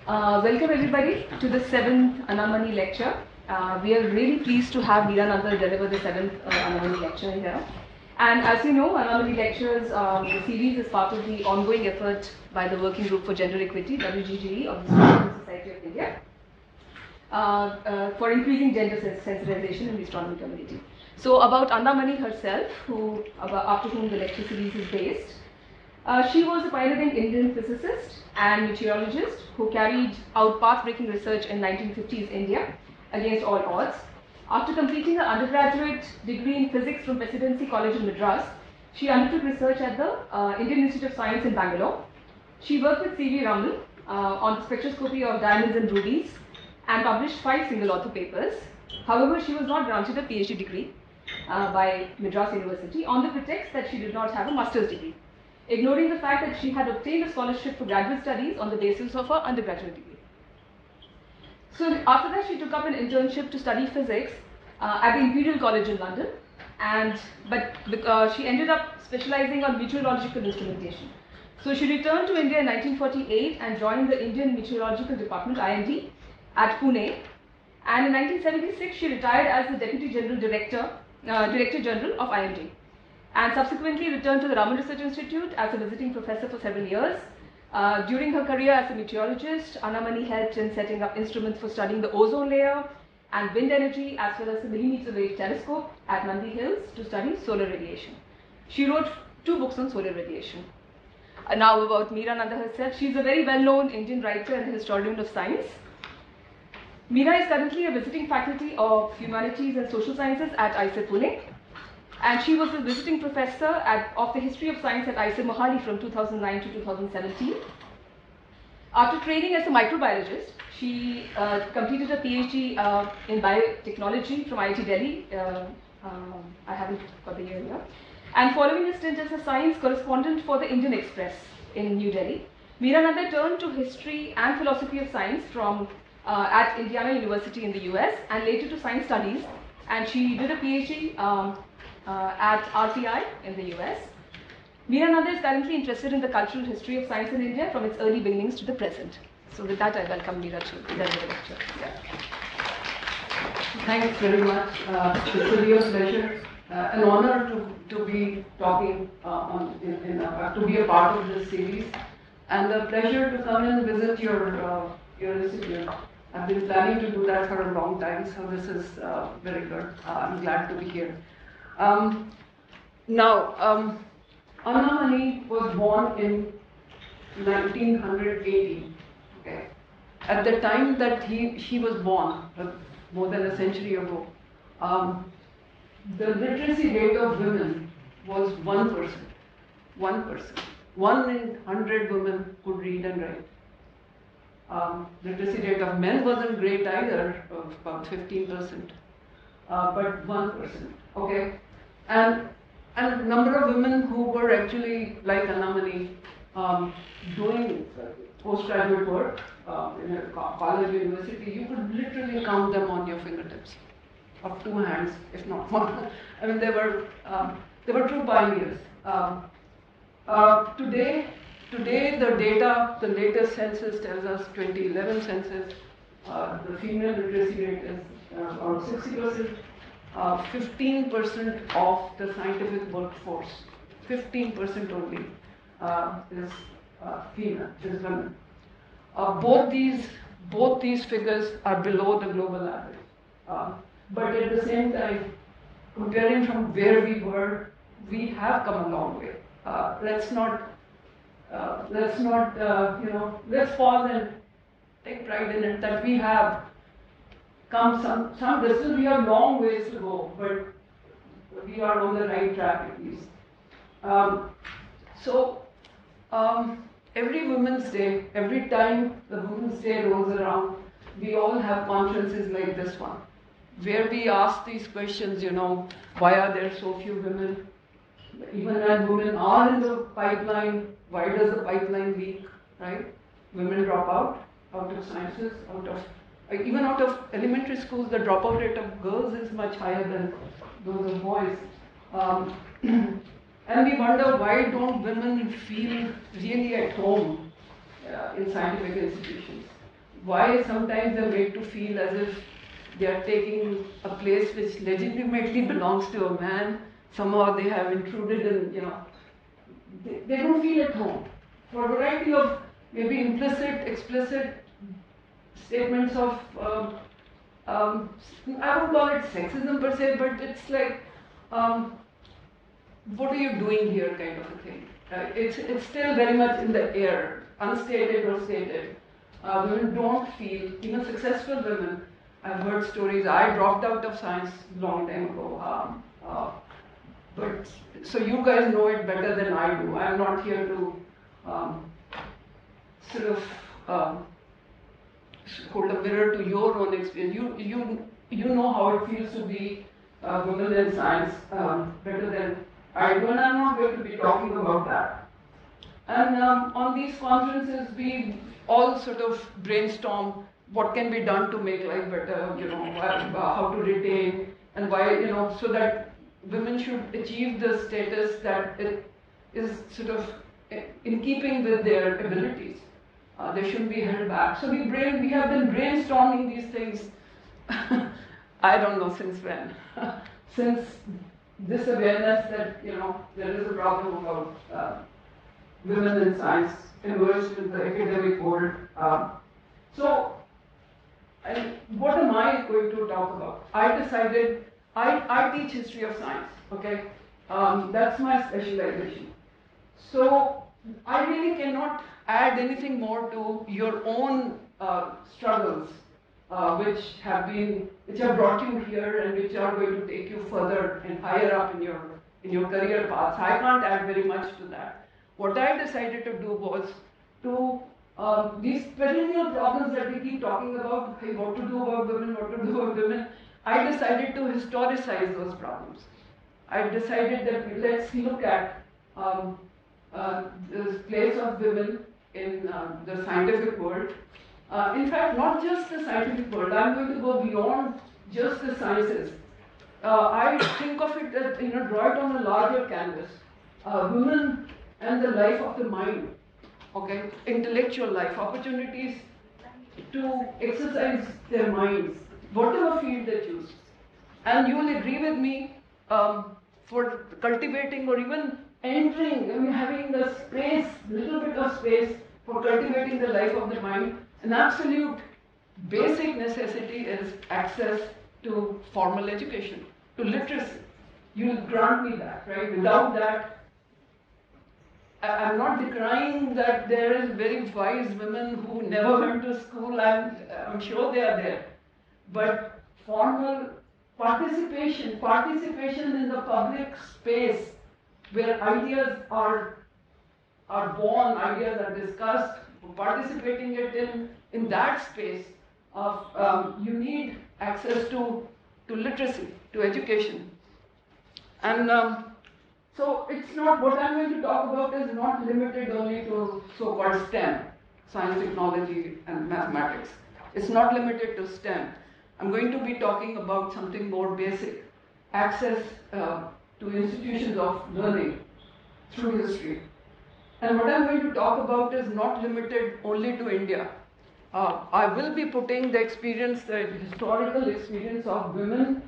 Welcome everybody to the 7th Anamani lecture. We are really pleased to have Meera Nanda deliver the 7th Anamani lecture here. And as you know, Anamani Lectures, the series is part of the ongoing effort by the Working Group for Gender Equity, WGGE, of the Astronomical Society of India, for increasing gender sensitization in the astronomy community. So about Anamani herself, after whom the lecture series is based, she was a pioneering Indian physicist and meteorologist who carried out path-breaking research in 1950s India against all odds. After completing her undergraduate degree in physics from Presidency College in Madras, she undertook research at the Indian Institute of Science in Bangalore. She worked with C.V. Raman on the spectroscopy of diamonds and rubies and published 5 single-author papers. However, she was not granted a PhD degree by Madras University on the pretext that she did not have a master's degree, ignoring the fact that she had obtained a scholarship for graduate studies on the basis of her undergraduate degree. So after that, she took up an internship to study physics at the Imperial College in London, but she ended up specializing on meteorological instrumentation. So she returned to India in 1948 and joined the Indian Meteorological Department, IMD, at Pune. And in 1976, she retired as the Deputy General Director General of IMD, and subsequently returned to the Raman Research Institute as a visiting professor for several years. During her career as a meteorologist, Anamani helped in setting up instruments for studying the ozone layer and wind energy, as well as the millimeter wave telescope at Nandi Hills to study solar radiation. She wrote 2 books on solar radiation. Now about Meera Nanda herself, she is a very well-known Indian writer and historian of science. Meera is currently a visiting faculty of Humanities and Social Sciences at IISER Pune, and she was a visiting professor of the history of science at IISER Mohali from 2009 to 2017. After training as a microbiologist, she completed a PhD in biotechnology from IIT Delhi. I haven't got the year here. And following a stint as a science correspondent for the Indian Express in New Delhi, Meera Nanda turned to history and philosophy of science at Indiana University in the US, and later to science studies. And she did a PhD at RPI in the US. Meera Nanda is currently interested in the cultural history of science in India from its early beginnings to the present. So with that, I welcome Meera to deliver the lecture. Yeah. Thanks very much. It's a real pleasure, an honor to be talking to be a part of this series, and a pleasure to come and visit your institute. I've been planning to do that for a long time, so this is very good. I'm glad to be here. Anamani was born in 1980. Okay. At the time that she was born, more than a century ago, the literacy rate of women was 1%. 1%. 1 in 100 women could read and write. Literacy rate of men wasn't great either, of about 15%, but 1%. Okay. And number of women who were actually, like Anamani, doing postgraduate work in a college or university, you could literally count them on your fingertips, of 2 hands, if not one. I mean, they were true pioneers. Today, the data, the latest census tells us, 2011 census, the female literacy rate is around 60%. 15% of the scientific workforce, 15% only, is female, is women. Both these figures are below the global average. But at the same time, comparing from where we were, we have come a long way. Let's pause and take pride in it that we have come some distance. We have long ways to go, but we are on the right track at least. Every Women's Day, every time the Women's Day rolls around, we all have conferences like this one, where we ask these questions, why are there so few women? Even when women are in the pipeline, why does the pipeline leak, right? Women drop out of sciences, even out of elementary schools. The dropout rate of girls is much higher than those of boys. And we wonder, why don't women feel really at home in scientific institutions? why sometimes they're made to feel as if they are taking a place which legitimately belongs to a man. Somehow they have intruded in, they don't feel at home. For a variety of maybe implicit, explicit statements of, I won't call it sexism per se, but it's like, what are you doing here kind of a thing. It's still very much in the air, unstated or stated. Women don't feel, even successful women, I've heard stories, I dropped out of science a long time ago. But so you guys know it better than I do. I'm not here to sort of hold a mirror to your own experience. You know how it feels to be women in science better than I do, and I'm not going to be talking about that. And on these conferences, we all sort of brainstorm what can be done to make life better, how to retain, and why, so that women should achieve the status that it is sort of in keeping with their abilities. They shouldn't be held back. So we have been brainstorming these things, I don't know since when, since this awareness that, there is a problem about women in science emerged in the academic world. So, what am I going to talk about? I decided, I teach history of science, okay? That's my specialization. So, I really cannot add anything more to your own struggles, which have brought you here and which are going to take you further and higher up in your career paths. I can't add very much to that. What I decided to do was to these perennial problems that we keep talking about, hey, what to do about women, I decided to historicize those problems. I decided that let's look at the place of women in the scientific world. In fact, not just the scientific world, I'm going to go beyond just the sciences. I think of it as, draw it on a larger canvas. Women and the life of the mind, okay? Intellectual life, opportunities to exercise their minds, whatever field they choose. And you will agree with me, for cultivating or even entering, having the space, little bit of space for cultivating the life of the mind, an absolute basic necessity is access to formal education, to literacy. You will grant me that, right? Without that, I'm not decrying that there is very wise women who never went to school, and I'm sure they are there. But formal participation in the public space where ideas are born, ideas are discussed, participating in that space of you need access to literacy, to education. And so it's not, what I'm going to talk about is not limited only to so-called STEM, science, technology, and mathematics. It's not limited to STEM. I'm going to be talking about something more basic, access to institutions of learning through history. And what I'm going to talk about is not limited only to India. I will be putting the historical experience of women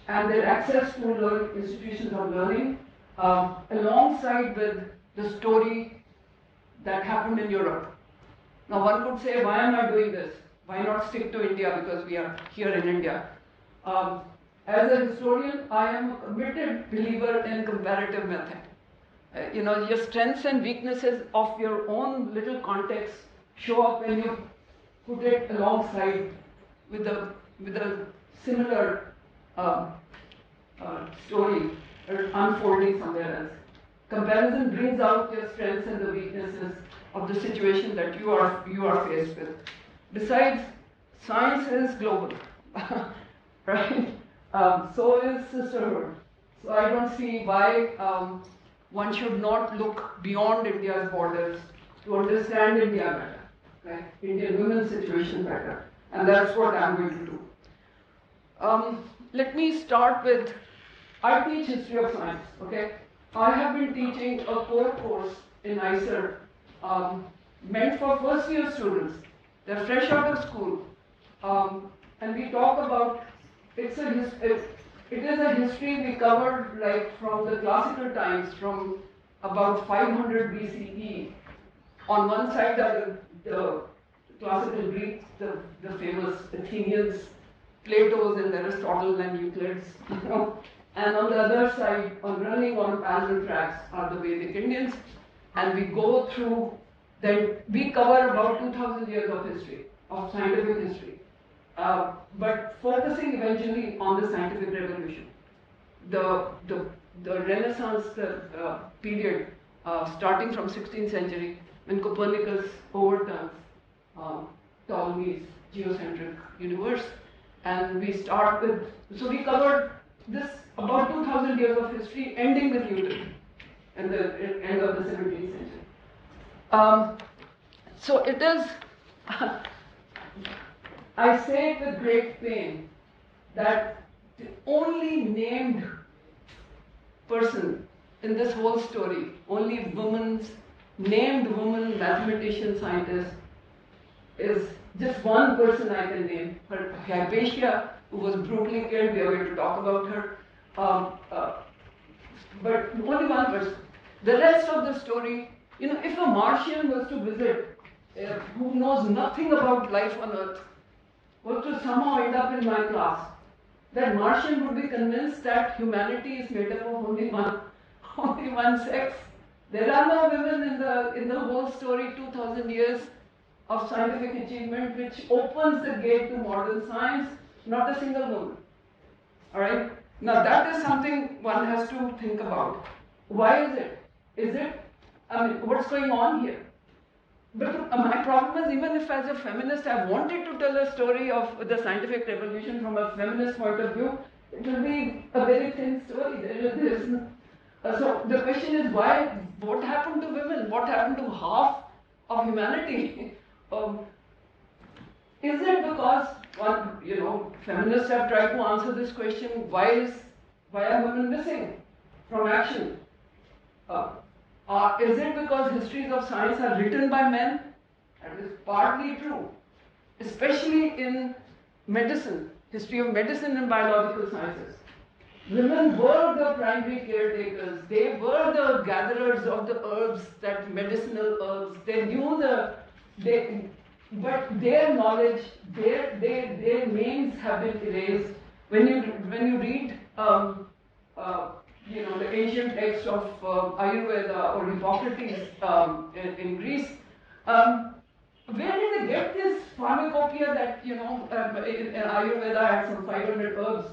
and their access to institutions of learning alongside with the story that happened in Europe. Now one could say, why am I doing this? Why not stick to India because we are here in India? As a historian, I am a committed believer in comparative method. Your strengths and weaknesses of your own little context show up when you put it alongside with a similar story unfolding somewhere else. Comparison brings out your strengths and the weaknesses of the situation that you are faced with. Besides, science is global, right? So is sisterhood. So I don't see why one should not look beyond India's borders to understand India better, right? Indian women's situation better. And that's what I'm going to do. Let me start with, I teach history of science, okay? I have been teaching a core course in ICER meant for first year students. They're fresh out of school. And we talk about, it is a history we covered like from the classical times, from about 500 BCE. On one side are the classical Greeks, the famous Athenians, Plato's and Aristotle and Euclid's, you know. And on the other side, running on parallel tracks are the Vedic Indians. And we go through, then we cover about 2000 years of history, of scientific history. But focusing eventually on the scientific revolution. The Renaissance period, starting from 16th century, when Copernicus overturns Ptolemy's geocentric universe. And we start with, so we covered this about 2000 years of history, ending with Newton and the end of the 17th century. So it is, I say with great pain that the only named person in this whole story, only named woman, mathematician, scientist, is just one person I can name, her Hypatia, who was brutally killed. We are going to talk about her. But only one person. The rest of the story, you know, if a Martian was to visit, who knows nothing about life on Earth, was to somehow end up in my class, that Martian would be convinced that humanity is made up of only one sex. There are no women in the whole story, 2000 years of scientific achievement, which opens the gate to modern science, not a single woman. All right? Now that is something one has to think about. Why is it? I mean, what's going on here? But my problem is, even if as a feminist I wanted to tell a story of the scientific revolution from a feminist point of view, it will be a very thin story. So the question is, what happened to women? What happened to half of humanity? Is it because, feminists have tried to answer this question, why are women missing from action? Is it because histories of science are written by men? That is partly true, especially in medicine, history of medicine and biological sciences. Women were the primary caretakers. They were the gatherers of the herbs, that medicinal herbs. They knew but their knowledge, their names have been erased. When you read, the ancient text of Ayurveda or Hippocrates in Greece, where did they get this pharmacopoeia that in Ayurveda had some 500 herbs?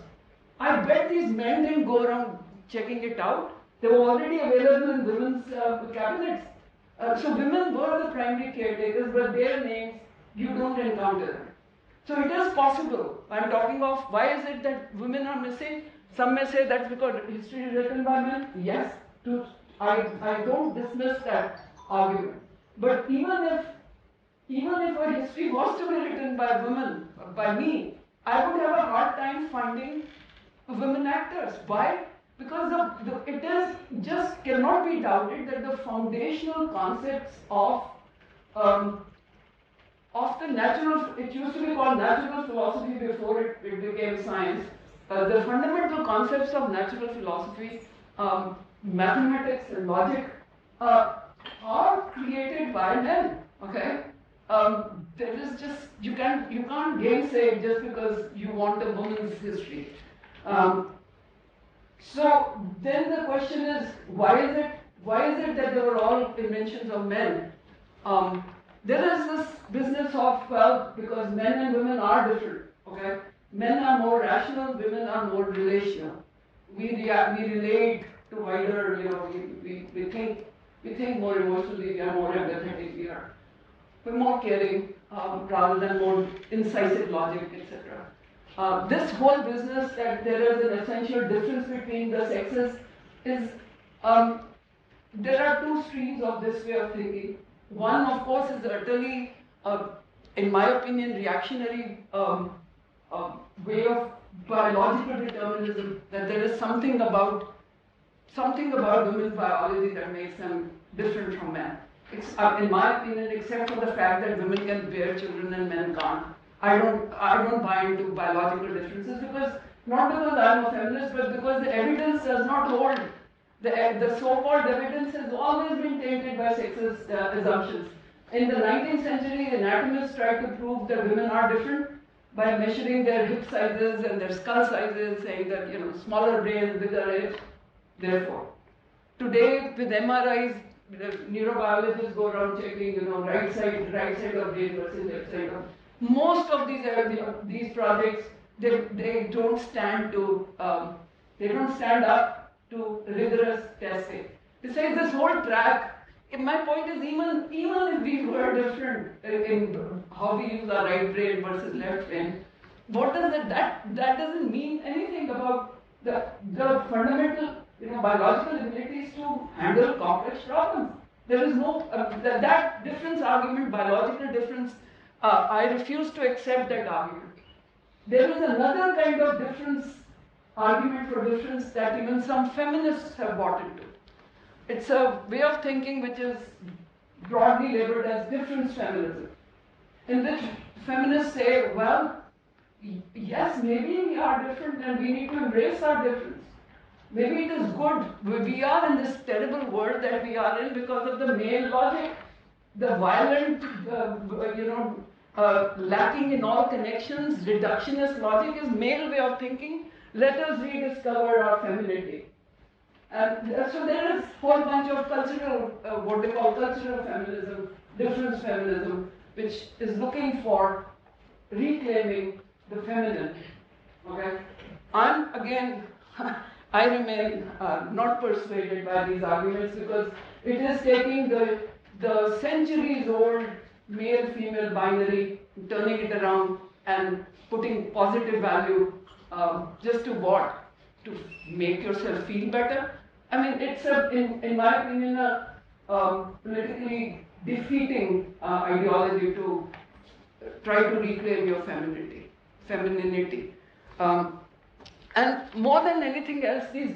I bet these men didn't go around checking it out. They were already available in women's cabinets. So women were the primary caretakers, but their names, you don't encounter them. So it is possible. I'm talking of why is it that women are missing? Some may say that's because history is written by men. Yes, I don't dismiss that argument. But even if a history was to be written by women, by me, I would have a hard time finding women actors. Why? Because it is just cannot be doubted that the foundational concepts of the natural, it used to be called natural philosophy before it became science. The fundamental concepts of natural philosophy, mathematics and logic, are created by men. Okay, there is just you can't gainsay it just because you want a woman's history. So then the question is, why is it that they were all inventions of men? There is this business of, well, because men and women are different. Okay. Men are more rational, women are more relational. We relate to wider, we think more emotionally, we are more empathetic, we're more caring rather than more incisive logic, etc. This whole business that there is an essential difference between the sexes is, there are two streams of this way of thinking. One, of course, is utterly, in my opinion, reactionary way of biological determinism, that there is something about women's biology that makes them different from men. in my opinion, except for the fact that women can bear children and men can't. I don't buy into biological differences not because I'm a feminist, but because the evidence does not hold. The so-called evidence has always been tainted by sexist assumptions. In the 19th century, anatomists tried to prove that women are different by measuring their hip sizes and their skull sizes, saying that, smaller brains, bigger hips, therefore. Today, with MRIs, the neurobiologists go around checking, right side of brain versus left side of. Most of these projects, they don't stand up to rigorous testing. Besides this whole track, my point is even if we were different in how we use our right brain versus left brain, what does that doesn't mean anything about the fundamental biological abilities to handle complex problems. There is no that difference argument, biological difference. I refuse to accept that argument. There is another kind of argument for difference that even some feminists have bought into. It's a way of thinking which is broadly labeled as difference feminism, in which feminists say, well, yes, maybe we are different and we need to embrace our difference. Maybe it is good. We are in this terrible world that we are in because of the male logic, the violent, lacking in all connections, reductionist logic is male way of thinking. Let us rediscover our femininity. And so there is a whole bunch of cultural, what they call cultural feminism, difference feminism, which is looking for reclaiming the feminine. Okay? I remain not persuaded by these arguments because it is taking the centuries-old male-female binary, turning it around and putting positive value just to what? To make yourself feel better? I mean, it's in my opinion, a politically defeating ideology to try to reclaim your femininity. And more than anything else, these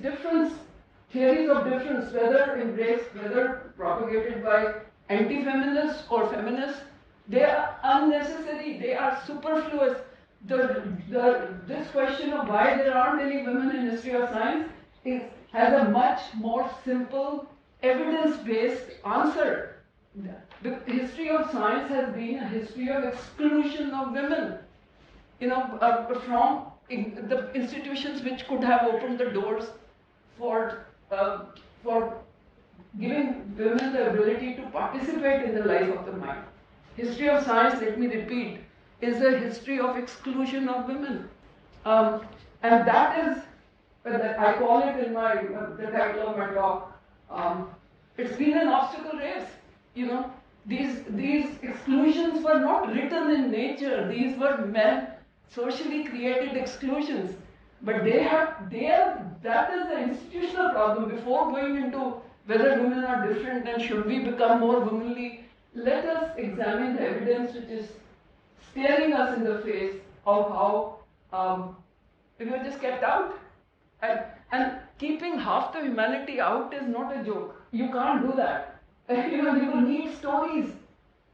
theories of difference, whether propagated by anti-feminists or feminists, they are unnecessary, they are superfluous. This question of why there aren't any women in history of science has a much more simple, evidence-based answer. The history of science has been a history of exclusion of women, from the institutions which could have opened the doors for giving women the ability to participate in the life of the mind. History of science, let me repeat, is a history of exclusion of women. And that is, I call it in the title of my talk, it's been an obstacle race. These exclusions were not written in nature. These were socially created exclusions. But that is the institutional problem. Before going into whether women are different and should we become more womanly, let us examine the evidence which is staring us in the face of how we were just kept out. And keeping half the humanity out is not a joke. You can't do that. You will need stories.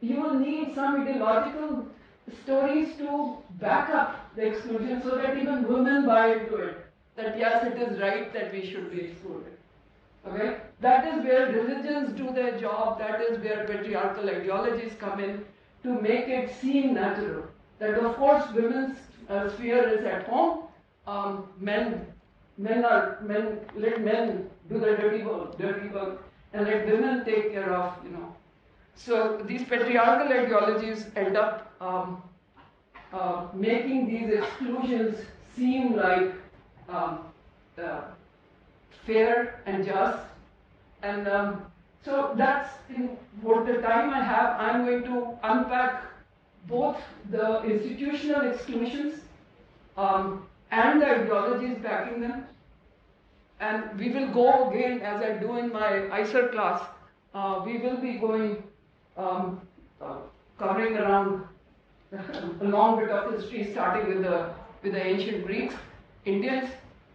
You will need some ideological stories to back up the exclusion so that even women buy into it. That yes, it is right that we should be excluded. Okay? That is where religions do their job. That is where patriarchal ideologies come in to make it seem natural. That of course women's sphere is at home. Let men do the dirty work, and let women take care of, So these patriarchal ideologies end up making these exclusions seem like fair and just. And so that's for the time I have, I'm going to unpack both the institutional exclusions and the ideologies backing them. And we will go again, as I do in my ICER class, we will be going, covering around a long bit of history, starting with the ancient Greeks, Indians,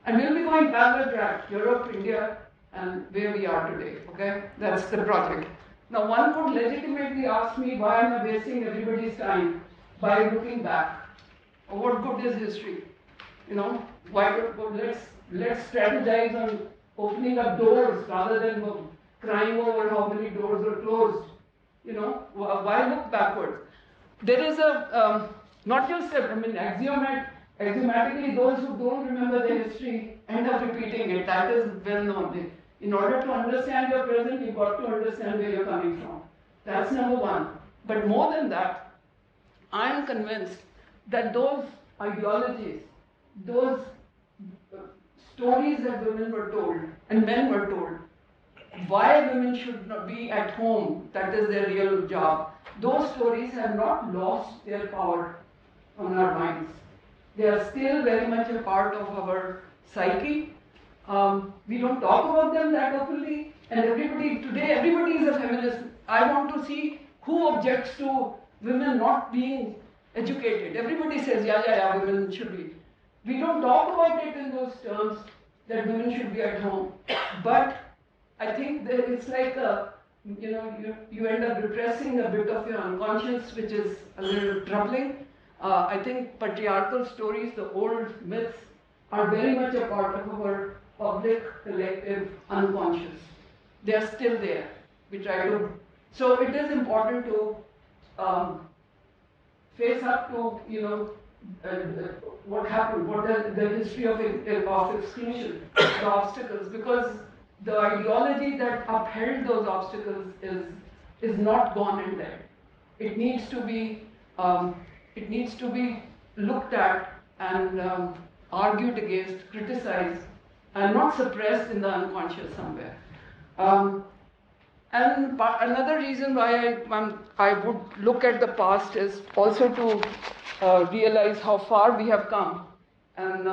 and we'll be going parallel track, Europe, India, and where we are today, okay? That's the project. Now one could legitimately ask me, why am I wasting everybody's time by looking back? What good is history? You know, let's strategize on opening up doors rather than crying over how many doors are closed. You know, why look backwards? There is a not just axiomatically those who don't remember the history end up repeating it. That is well known. In order to understand your present, you've got to understand where you're coming from. That's number one. But more than that, I am convinced that those ideologies, those stories that women were told and men were told, why women should not be at home, that is their real job, those stories have not lost their power on our minds. They are still very much a part of our psyche. We don't talk about them that openly, and today everybody is a feminist. I want to see who objects to women not being educated. Everybody says, yeah, women should be. We don't talk about it in those terms, that women should be at home. But I think that it's like you end up repressing a bit of your unconscious, which is a little troubling. I think patriarchal stories, the old myths, are very much a part of our public, collective unconscious. They are still there. We try to. So it is important to face up to what happened, what the history of exclusion, the obstacles, because the ideology that upheld those obstacles is not gone and dead. It needs to be looked at and argued against, criticized, and not suppressed in the unconscious somewhere. And another reason why I would look at the past is also to realize how far we have come, and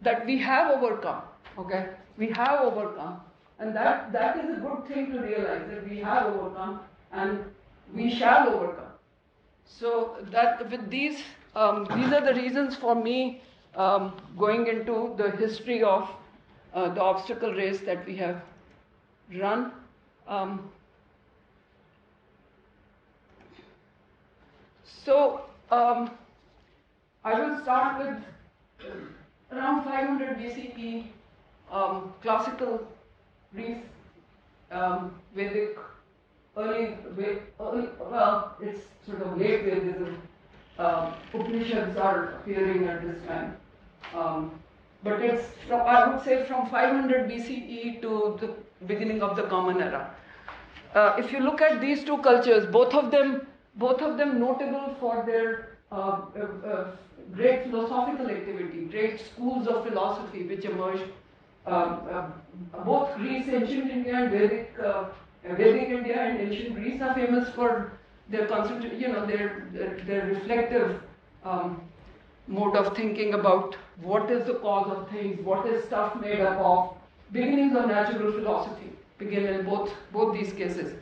that we have overcome. Okay, we have overcome, and that is a good thing to realize, that we have overcome and we shall overcome. So that with these are the reasons for me going into the history of the obstacle race that we have run. I will start with around 500 BCE, classical Greece, Vedic, well, it's sort of late Vedism. Upanishads are appearing at this time. But it's, I would say, from 500 BCE to the beginning of the Common Era. If you look at these two cultures, both of them notable for their great philosophical activity, great schools of philosophy which emerged. Both Greece, ancient India, and Vedic India and ancient Greece are famous for their their reflective mode of thinking about what is the cause of things, what is stuff made up of. Beginnings of natural philosophy begin in both these cases.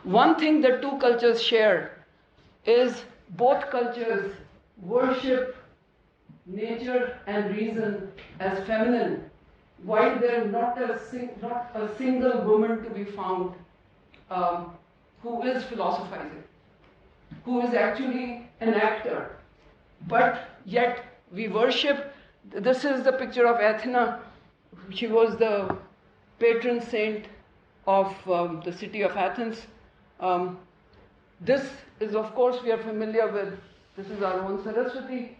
One thing that two cultures share is both cultures worship nature and reason as feminine, while there is not a single woman to be found who is philosophizing, who is actually an actor. But yet we worship. This is the picture of Athena. She was the patron saint of the city of Athens. This is, of course, we are familiar with. This is our own Saraswati.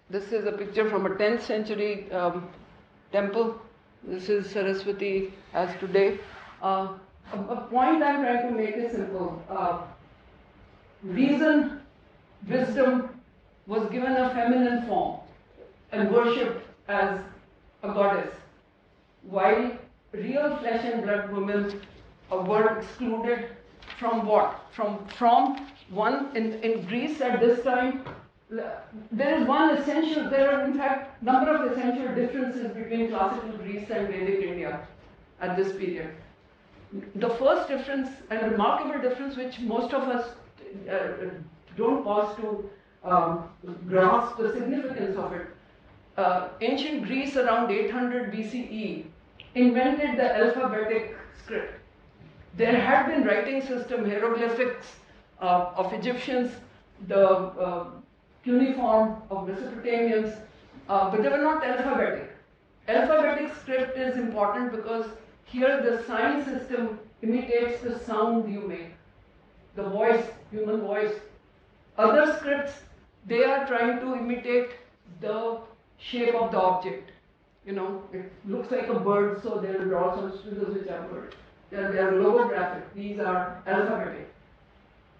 This is a picture from a 10th century temple. This is Saraswati as today. A point I'm trying to make is simple. Reason, wisdom was given a feminine form and worshipped as a goddess, while real flesh and blood women were excluded from what? From one, in Greece at this time, there are in fact number of essential differences between classical Greece and Vedic India at this period. The first difference, and remarkable difference, which most of us don't pause to grasp the significance of it. Ancient Greece around 800 BCE invented the alphabetic script. There had been writing system, hieroglyphics of Egyptians, the cuneiform of Mesopotamians, but they were not alphabetic. Alphabetic script is important because here the sign system imitates the sound you make, the voice, human voice. Other scripts, they are trying to imitate the shape of the object. You know, it looks like a bird, so they will draw some squiggles which are birds. They are logographic, these are alphabetic.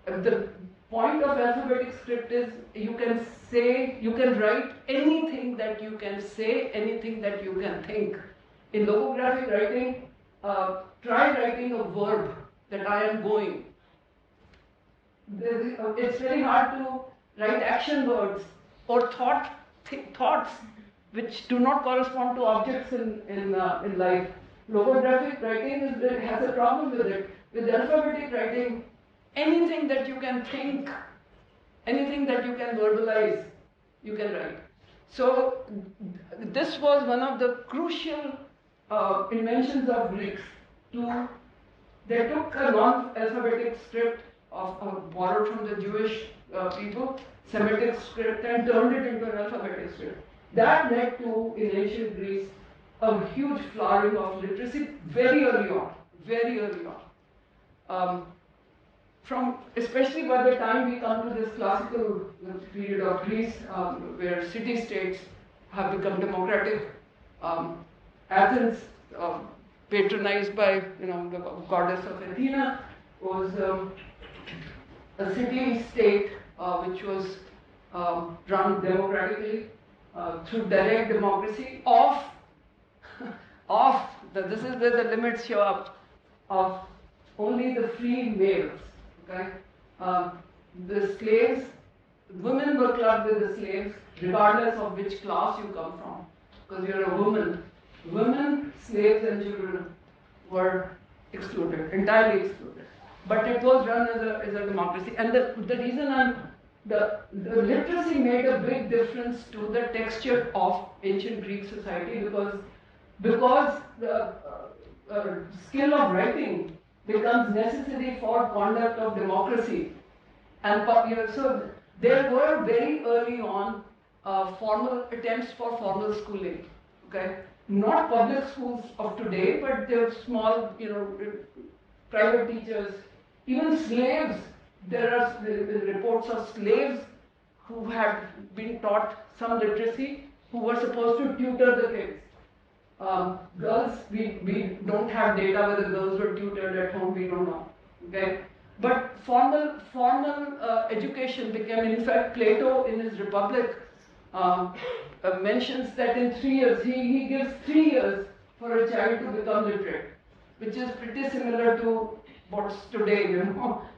The point of alphabetic script is you can say, you can write anything that you can say, anything that you can think. In logographic writing, try writing a verb that I am going. It's very hard to write action words or thoughts which do not correspond to objects in life. Logographic writing has a problem with it. With alphabetic writing, anything that you can think, anything that you can verbalize, you can write. So this was one of the crucial inventions of Greeks. They took a non-alphabetic script borrowed from the Jewish people, Semitic script, and turned it into an alphabetic script. That led to, in ancient Greece, a huge flowering of literacy very early on, very early on. Especially by the time we come to this classical period of Greece, where city-states have become democratic. Athens, patronized by the goddess of Athena, was a city-state which was run democratically through direct democracy this is where the limits show up, of only the free males. Okay? The slaves, women were clubbed with the slaves, regardless of which class you come from, because you're a woman. Women, slaves, and children were excluded, entirely excluded. But it was run as a democracy. And the reason the literacy made a big difference to the texture of ancient Greek society because the skill of writing becomes necessary for conduct of democracy. And so there were very early on formal attempts for formal schooling. Okay, not public schools of today, but there were small, private teachers, even slaves. There are reports of slaves who had been taught some literacy, who were supposed to tutor the kids. Girls, we don't have data whether girls were tutored at home, we don't know. Okay? But formal education became, in fact, Plato in his Republic mentions that in 3 years, he gives 3 years for a child to become literate, which is pretty similar to what's today,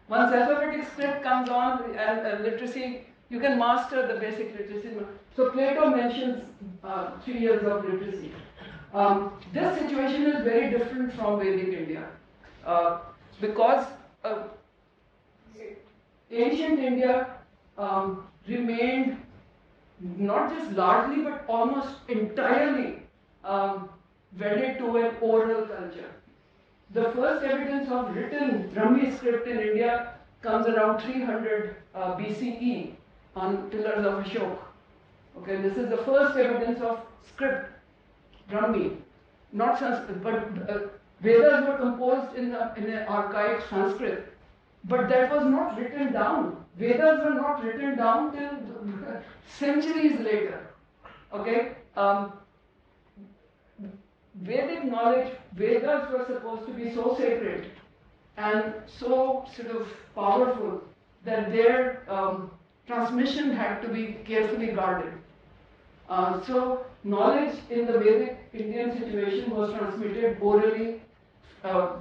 Once alphabetic script comes on and literacy, you can master the basic literacy. So Plato mentions 3 years of literacy. This situation is very different from Vedic India because ancient India remained not just largely but almost entirely wedded to an oral culture. The first evidence of written Brahmi script in India comes around 300 BCE on pillars of Ashok. Okay, this is the first evidence of script, Brahmi, not Sanskrit, but Vedas were composed in an archaic Sanskrit, but that was not written down. Vedas were not written down till centuries later. Okay. Vedic knowledge, Vedas were supposed to be so sacred and so sort of powerful that their transmission had to be carefully guarded. So knowledge in the Vedic Indian situation was transmitted orally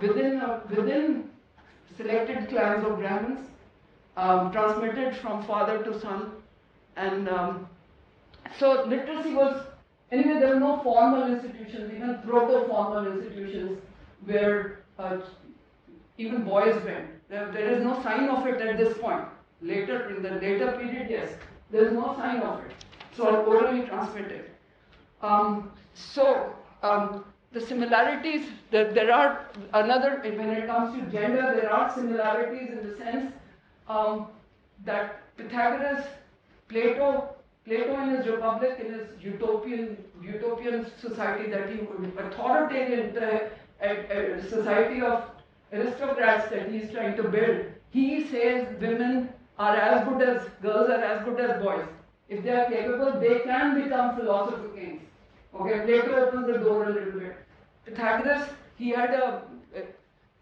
within selected clans of Brahmins, transmitted from father to son, and so literacy was. Anyway, there were no formal institutions, even proto-formal institutions, where even boys went. There is no sign of it at this point. Later, in the later period, yes, there is no sign of it. So orally transmitted. the similarities, there are another, when it comes to gender, there are similarities in the sense that Pythagoras, Plato in his Republic, in his utopian society that he would, authoritarian society of aristocrats that he is trying to build, he says women are as good as, girls are as good as boys. If they are capable, they can become philosopher kings. Okay, Plato opens the door a little bit. Pythagoras, he had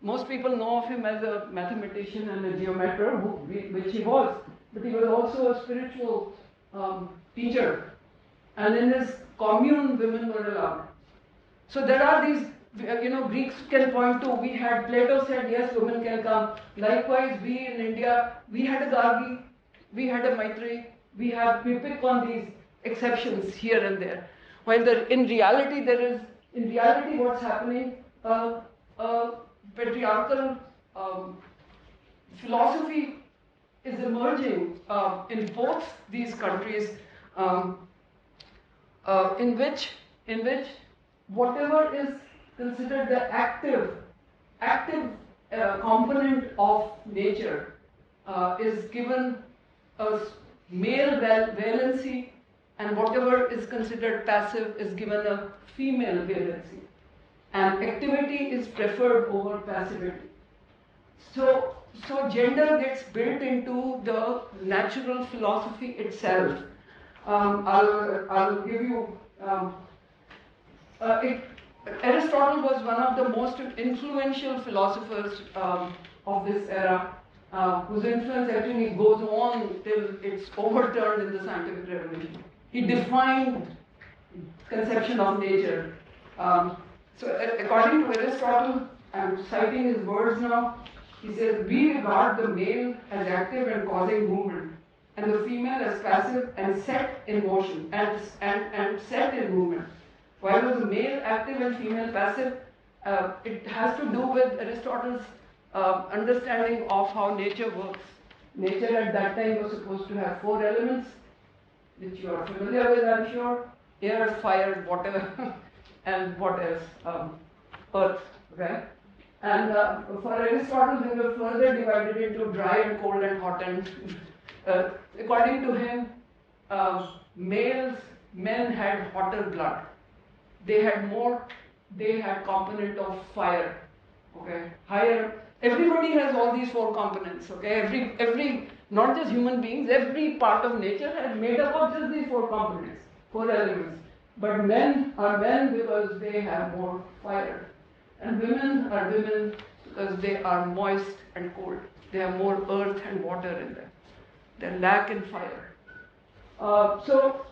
most people know of him as a mathematician and a geometer, which he was, but he was also a spiritual teacher. And in his commune, women were allowed. So there are these, Greeks can point to, we had, Plato said, yes, women can come. Likewise, we in India, we had a Gargi, we had a Maitreyi, we pick on these exceptions here and there. While in reality, what's happening, patriarchal philosophy is emerging in both these countries, in which whatever is considered the active component of nature is given a male valency, and whatever is considered passive is given a female valency. And activity is preferred over passivity. So gender gets built into the natural philosophy itself. I'll give you. Aristotle was one of the most influential philosophers of this era, whose influence actually goes on till it's overturned in the scientific revolution. He defined conception of nature. So according to Aristotle, I'm citing his words now, he says, we regard the male as active and causing movement, and the female as passive and set in motion, and set in movement. While the male active and female passive, it has to do with Aristotle's understanding of how nature works. Nature at that time was supposed to have 4 elements, which you are familiar with, I'm sure: air, fire, water, and what else? Earth, right? And for Aristotle, they were further divided into dry and cold and hot. And according to him, men had hotter blood. They had component of fire. Okay, higher. Everybody has all these 4 components. Okay, every not just human beings, every part of nature is made up of just these 4 components, 4 elements. But men are men because they have more fire. And women are women because they are moist and cold. They have more earth and water in them. They lack in fire. So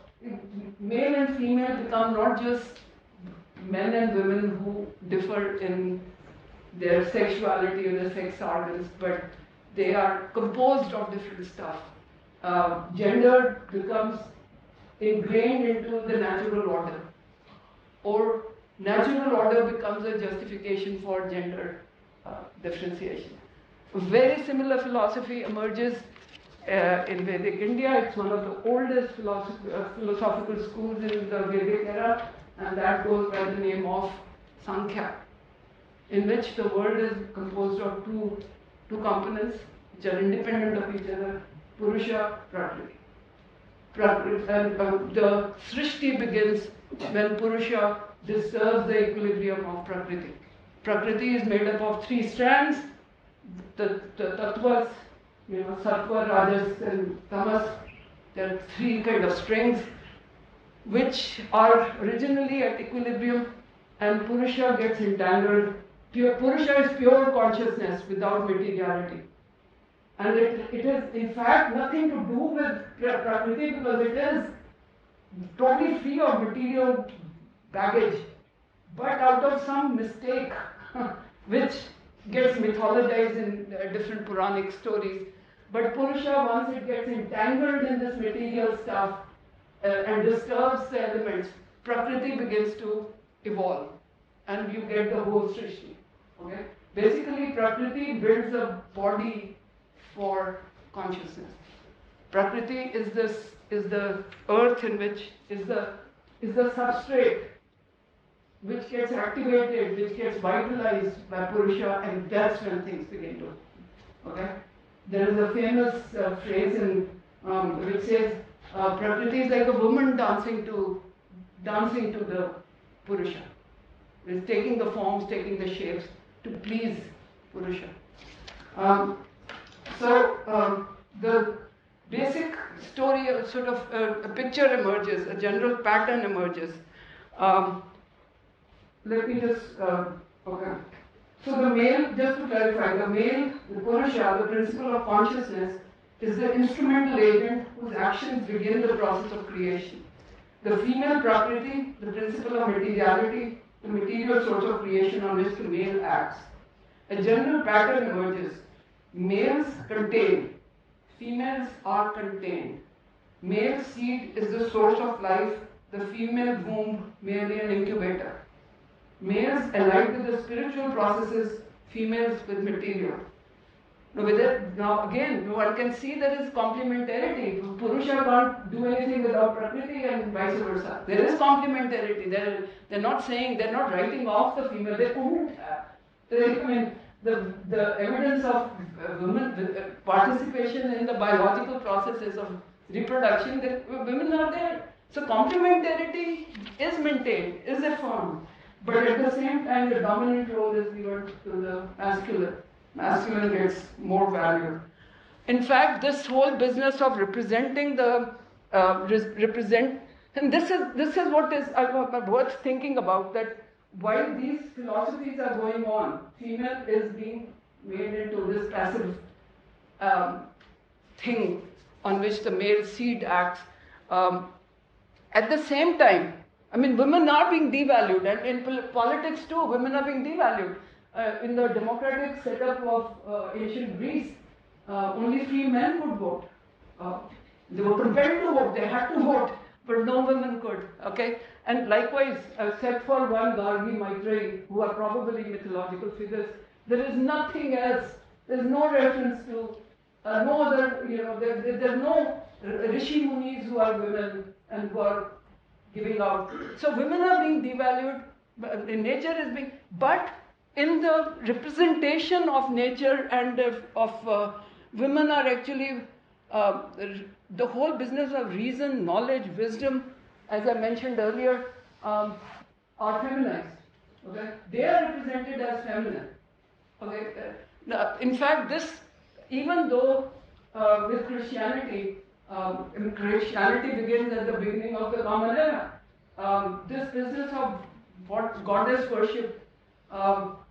male and female become not just men and women who differ in their sexuality or their sex organs, but they are composed of different stuff. Gender becomes ingrained into the natural order, or natural order becomes a justification for gender differentiation. A very similar philosophy emerges in Vedic India. It's one of the oldest philosophical schools in the Vedic era, and that goes by the name of Sankhya, in which the world is composed of two components which are independent of each other: Purusha, Prakriti. And the Srishti begins when Purusha disturbs the equilibrium of Prakriti. Prakriti is made up of 3 strands: the tattvas, sattva, rajas, and tamas. There are 3 kind of strings which are originally at equilibrium, and Purusha gets entangled. Purusha is pure consciousness without materiality. And it is in fact nothing to do with Prakriti, because it is totally free of material baggage. But out of some mistake, which gets mythologized in different Puranic stories, but Purusha, once it gets entangled in this material stuff and disturbs the elements, Prakriti begins to evolve, and you get the whole Srishti. Okay? Basically, Prakriti builds a body for consciousness. Prakriti is the earth in which is the substrate which gets activated, which gets vitalized by Purusha, and that's when things begin to. Okay? There is a famous phrase which says, Prakriti is like a woman dancing to the Purusha. It's taking the forms, taking the shapes to please Purusha. The basic story, sort of a picture emerges, a general pattern emerges. Let me just, okay. So the male, just to clarify, the Purusha, the principle of consciousness, is the instrumental agent whose actions begin the process of creation. The female Prakriti, the principle of materiality, the material source of creation on which the male acts. A general pattern emerges. Males contain, females are contained. Male seed is the source of life, the female womb merely an incubator. Males allied with the spiritual processes, females with material. Now again, one can see there is complementarity. Purusha can't do anything without Prakriti and vice versa. There is complementarity. They're not saying, they're not writing off the female. They couldn't. I mean, the evidence of women participation in the biological processes of reproduction, that women are there. So complementarity is maintained, is affirmed. But at the same time, the dominant role is given to the masculine. Masculine gets more value. In fact, this whole business of representing the and this is what is worth thinking about, that while these philosophies are going on, female is being made into this passive thing on which the male seed acts. At the same time, I mean, women are being devalued, and in politics too, women are being devalued. In the democratic setup of ancient Greece, only free men could vote. They were compelled to vote, they had to vote, but no women could. Okay? And likewise, except for one Gargi, Maitreyi, who are probably mythological figures, there is nothing else. There's no reference to no other, there's no Rishi Munis who are women and who are giving out. So women are being devalued, nature is being, but in the representation of nature and of women are actually, the whole business of reason, knowledge, wisdom, as I mentioned earlier, are feminized. Okay? They are represented as feminine. Okay? In fact, this, even though with Christianity, Christianity begins at the beginning of the Common Era, this business of what goddess worship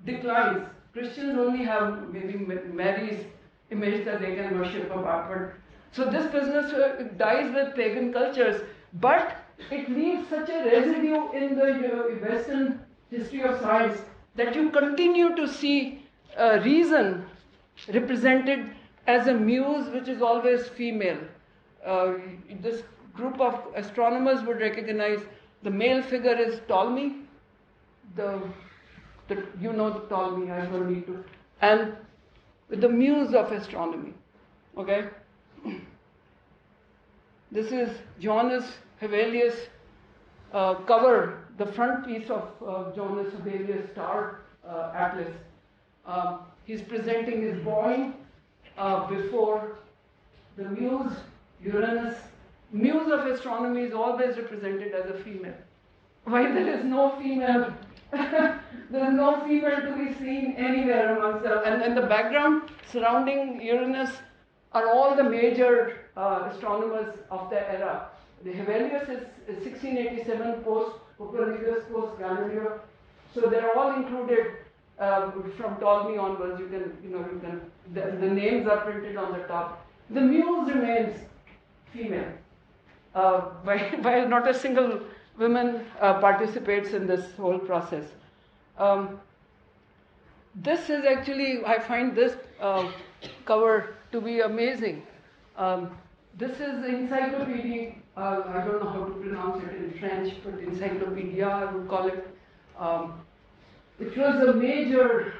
declines. Christians only have maybe Mary's image that they can worship apart. But so this business dies with pagan cultures, but it leaves such a residue in the Western history of science that you continue to see reason represented as a muse which is always female. This group of astronomers would recognize the male figure is Ptolemy, you know Ptolemy, I don't need to, and the muse of astronomy. Okay? This is Johannes Hevelius cover, the front piece of Johannes Hevelius star atlas. He's presenting his boy before the muse, Uranus. Muse of astronomy is always represented as a female. Why there is no female? There is no female to be seen anywhere amongst them. And the background surrounding Uranus are all the major astronomers of the era. The Hevelius is 1687 post Copernicus, post Galileo. So they're all included from Ptolemy onwards. The names are printed on the top. The muse remains female, while not a single woman participates in this whole process. This is actually, I find this cover to be amazing. This is encyclopedia, I don't know how to pronounce it in French, but encyclopedia I would call it. It was a major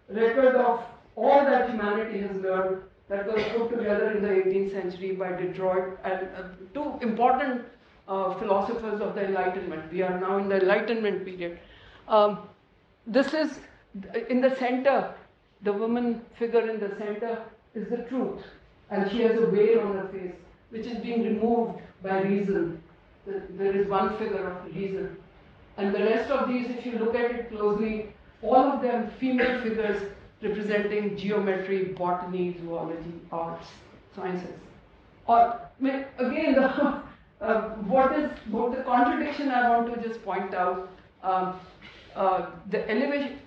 record of all that humanity has learned that was put together in the 18th century by Detroit, and two important philosophers of the Enlightenment. We are now in the Enlightenment period. This is in the center, the woman figure in the center is the truth, and she has a veil on her face, which is being removed by reason. There is one figure of reason. And the rest of these, if you look at it closely, all of them female figures representing geometry, botany, zoology, arts, sciences. Or again, what the contradiction I want to just point out, the elevation,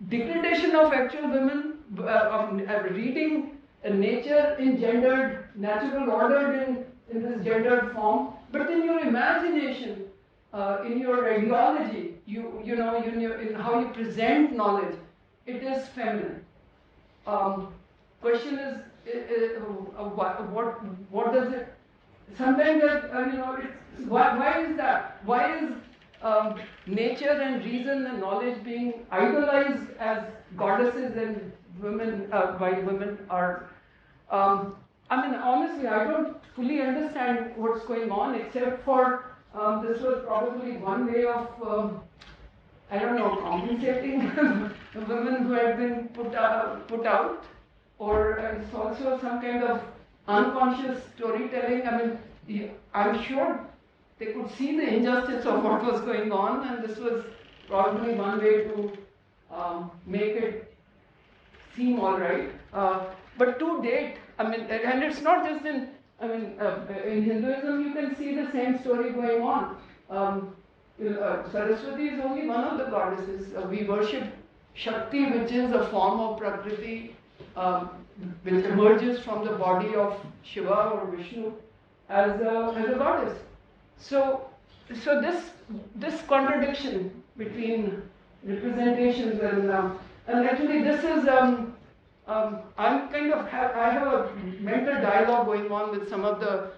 degradation of actual women, of reading nature in gendered, natural order in this gendered form, but in your imagination, in your ideology, you know, in how you present knowledge, it is feminine. Question is, what does it? Sometimes why is that? Why is nature and reason and knowledge being idolized as goddesses and women, while women are? Honestly, I don't fully understand what's going on, except for this was probably one way of, compensating women who had been put out, or it's also some kind of unconscious storytelling. I'm sure they could see the injustice of what was going on, and this was probably one way to make it seem all right. But to date, and it's not just in Hinduism, you can see the same story going on. Saraswati is only one of the goddesses. We worship Shakti, which is a form of Prakriti, which emerges from the body of Shiva or Vishnu as a goddess. So this contradiction between representations and actually this is I have a mental dialogue going on with some of the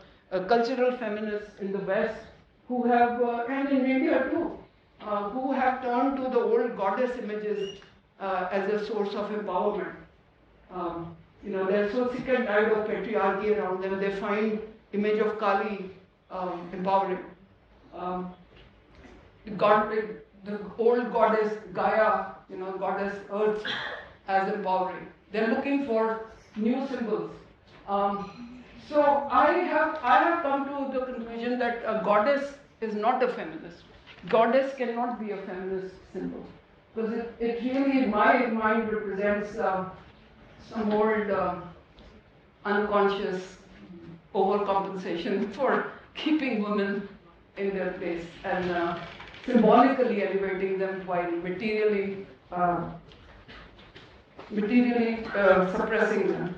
cultural feminists in the West who have, and in India too, who have turned to the old goddess images as a source of empowerment. They're so sick and tired of patriarchy around them, they find image of Kali empowering. The old goddess Gaia, goddess Earth, as empowering. They're looking for new symbols. So I have come to the conclusion that a goddess is not a feminist. Goddess cannot be a feminist symbol, because it really, in my mind, represents some old unconscious overcompensation for keeping women in their place and symbolically elevating them while materially suppressing them.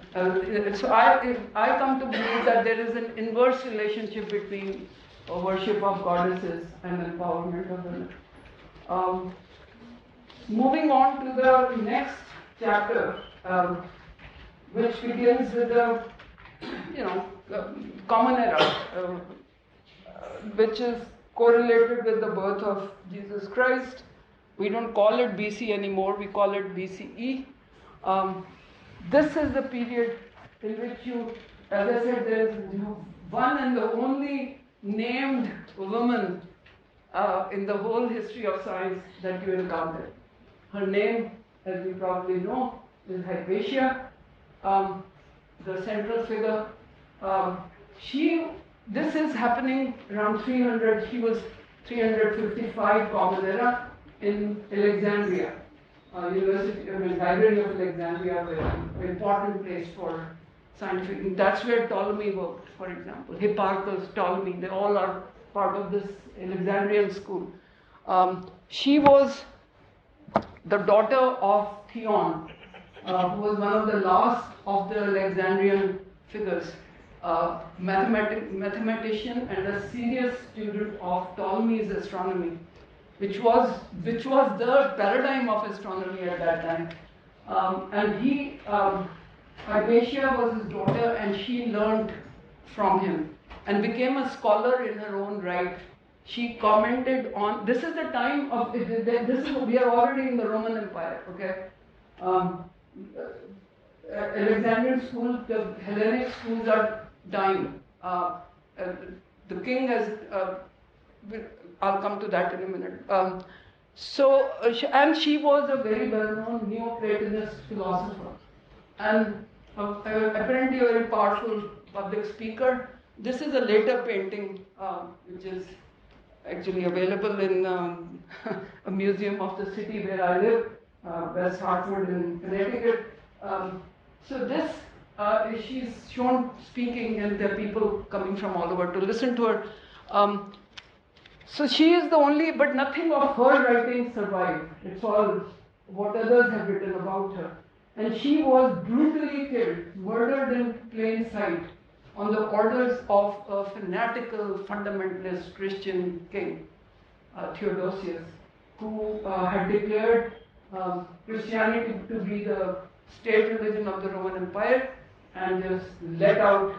So I come to believe that there is an inverse relationship between worship of goddesses and empowerment of women. Moving on to the next chapter, which begins with the common era, which is correlated with the birth of Jesus Christ. We don't call it BC anymore, we call it BCE. This is the period in which as I said, there is one and the only named woman in the whole history of science that you encounter. Her name, as you probably know, is Hypatia, the central figure. This is happening around 300, she was 355 Common Era in Alexandria. Library of Alexandria, an important place for scientific. That's where Ptolemy worked, for example. Hipparchus, Ptolemy, they all are part of this Alexandrian school. She was the daughter of Theon, who was one of the last of the Alexandrian figures, mathematician and a serious student of Ptolemy's astronomy, which was the paradigm of astronomy at that time. Hypatia was his daughter, and she learned from him and became a scholar in her own right. She commented on, this is the time of, we are already in the Roman Empire, okay? Alexandrian schools, the Hellenic schools are dying. the king has, I'll come to that in a minute. And she was a very well-known Neoplatonist philosopher, and apparently a very powerful public speaker. This is a later painting, which is actually available in a museum of the city where I live, West Hartford in Connecticut. So this, she's shown speaking, and there are people coming from all over to listen to her. So she is the only, but nothing of her writing survived. It's all what others have written about her. And she was brutally killed, murdered in plain sight, on the orders of a fanatical fundamentalist Christian king, Theodosius, who had declared Christianity to be the state religion of the Roman Empire, and just let out,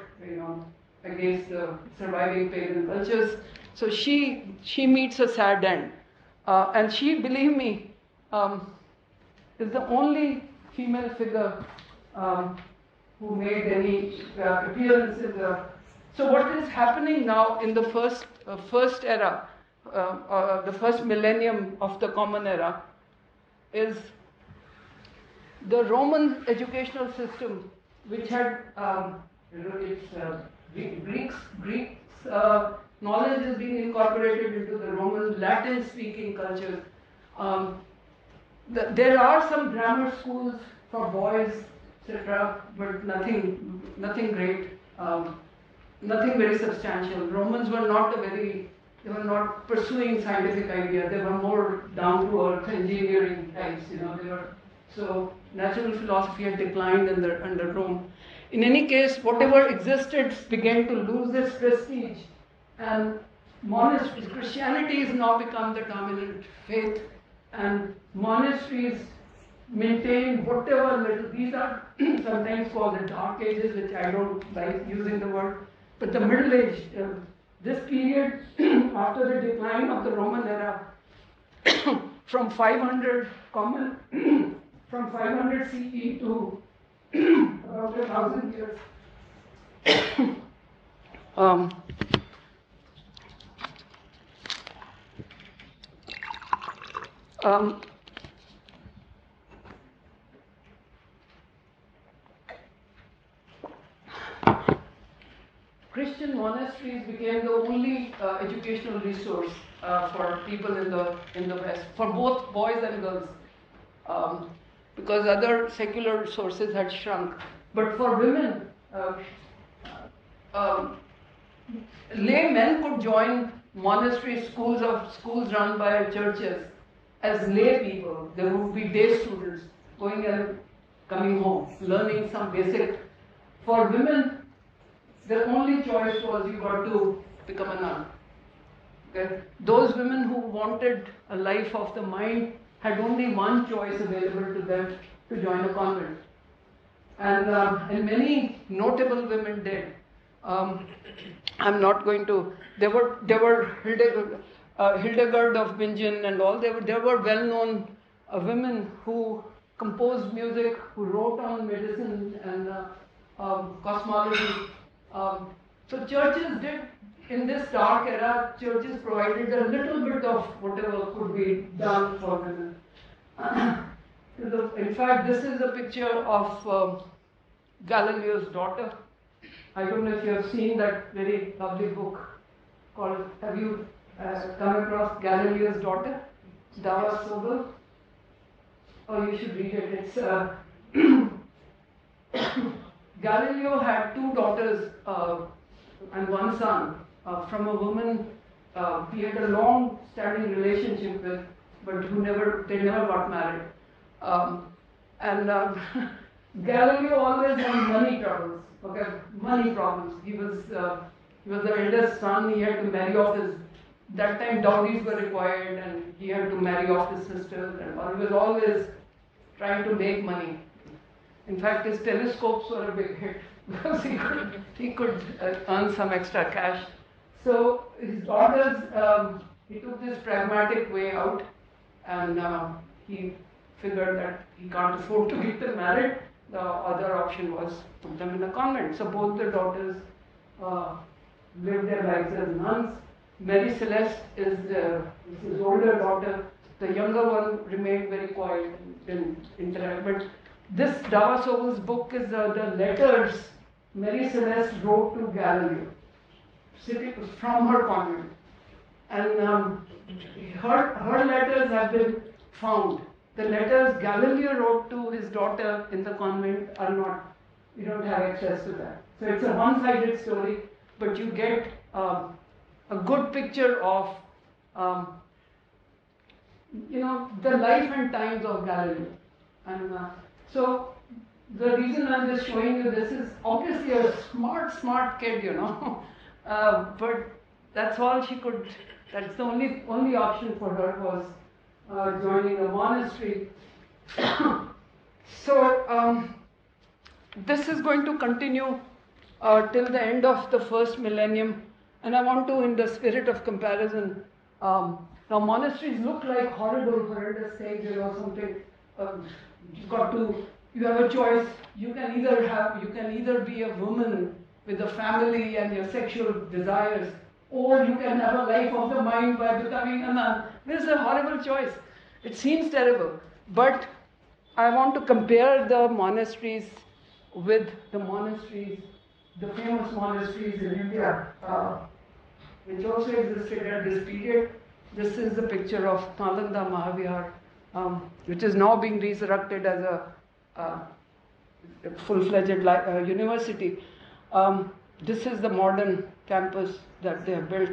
against the surviving pagan cultures. So she meets a sad end, and she, believe me, is the only female figure who made any appearance in the. So what is happening now in the first era, the first millennium of the Common Era, is the Roman educational system, which had Greeks knowledge is being incorporated into the Roman Latin-speaking culture. There are some grammar schools for boys, etc., but nothing great, nothing very substantial. Romans were they were not pursuing scientific idea. They were more down to earth engineering types. So natural philosophy had declined under Rome. In any case, whatever existed began to lose its prestige, and monasteries, Christianity has now become the dominant faith, and monasteries maintain whatever little. These are sometimes called the Dark Ages, which I don't like using the word, but the Middle Age, this period after the decline of the Roman era, from 500 CE to about 1,000 years. Christian monasteries became the only educational resource for people in the West, for both boys and girls, because other secular sources had shrunk. But for women, laymen could join monastery schools run by churches as lay people. There would be day students going and coming home, learning some basic. For women, their only choice was you got to become a nun. Okay? Those women who wanted a life of the mind had only one choice available to them, to join a convent. And many notable women did. I'm not going to. There were Hildegard of Bingen and all. There were well-known women who composed music, who wrote on medicine and cosmology. So churches did, in this dark era, churches provided a little bit of whatever could be done for women. In fact, this is a picture of Galileo's daughter. I don't know if you have seen that very lovely book called, have you come across Galileo's daughter? Dava Sobel? Oh, you should read it. It's Galileo had two daughters and one son from a woman he had a long-standing relationship with, but they never got married. Galileo always had money troubles. Okay, money problems. He was the eldest son. He had to marry off his. That time dowries were required, and he had to marry off his sisters. And he was always trying to make money. In fact, his telescopes were a big hit because he could earn some extra cash. So his daughters, he took this pragmatic way out, and he figured that he can't afford to get them married. The other option was put them in a convent. So both the daughters lived their lives as nuns. Mary Celeste is his older daughter. The younger one remained very quiet and didn't interact. But this Davasova's book is the letters Mary Celeste wrote to Galileo, sitting from her convent. And her letters have been found. The letters Galileo wrote to his daughter in the convent are not, you don't have access to that. So it's a one-sided story, but you get a good picture of, the life and times of Galileo. And so the reason I'm just showing you this is obviously a smart kid, but that's all she could, that's the only option for her was joining a monastery. So this is going to continue till the end of the first millennium, and I want to, in the spirit of comparison, now monasteries look like horrendous things, something. You have a choice. You can either be a woman with a family and your sexual desires, or you can have a life of the mind by becoming a nun. This is a horrible choice. It seems terrible, but I want to compare the monasteries with the famous monasteries in India, which also existed at this period. This is a picture of Nalanda Mahavihar, which is now being resurrected as a full-fledged university. This is the modern campus that they have built.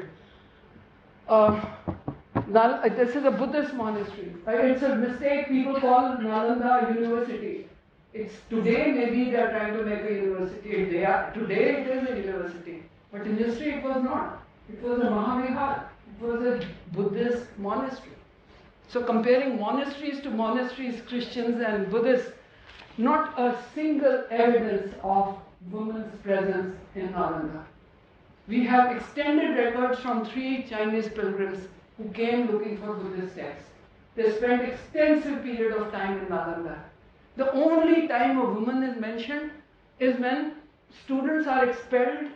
This is a Buddhist monastery. It's a mistake. People call Nalanda university. Today maybe they are trying to make a university. Today it is a university. But in history it was not. It was a Mahavihar. It was a Buddhist monastery. So comparing monasteries to monasteries, Christians and Buddhists, not a single evidence of women's presence in Nalanda. We have extended records from 3 Chinese pilgrims who came looking for Buddhist texts. They spent extensive period of time in Nalanda. The only time a woman is mentioned is when students are expelled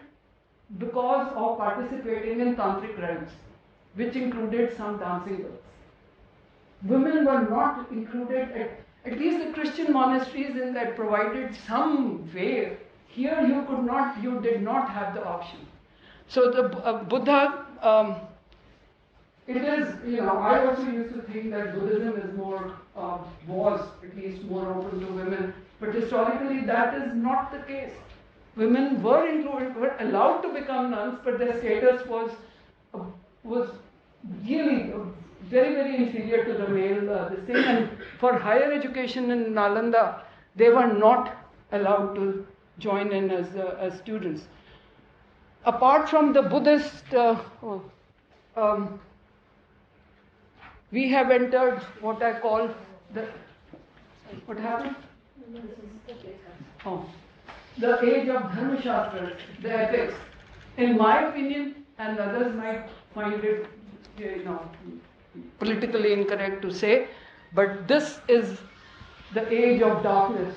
because of participating in tantric rites, which included some dancing girls. Women were not included at least the Christian monasteries in that provided some way. Here you did not have the option. So the Buddha, it is, I also used to think that Buddhism is was at least more open to women, but historically that is not the case. Women were allowed to become nuns, but their status was really very, very inferior to the male this thing. And for higher education in Nalanda, they were not allowed to join in as students. Apart from the Buddhist, we have entered what I call what happened? The age of Dharmashastras, the epics. In my opinion, and others might find it, politically incorrect to say, but this is the age of darkness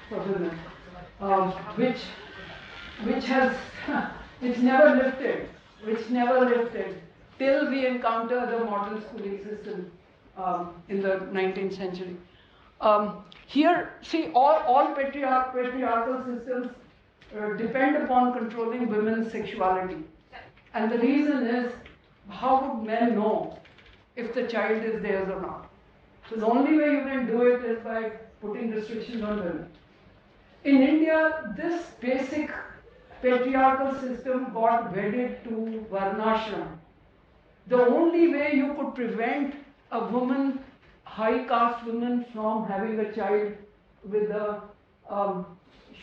for women, which never lifted till we encounter the modern schooling system in the 19th century. Here, see, all patriarchal systems depend upon controlling women's sexuality. And the reason is, how would men know if the child is theirs or not? So the only way you can do it is by putting restrictions on women. In India, this basic patriarchal system got wedded to Varnashram. The only way you could prevent a woman, high caste woman, from having a child with a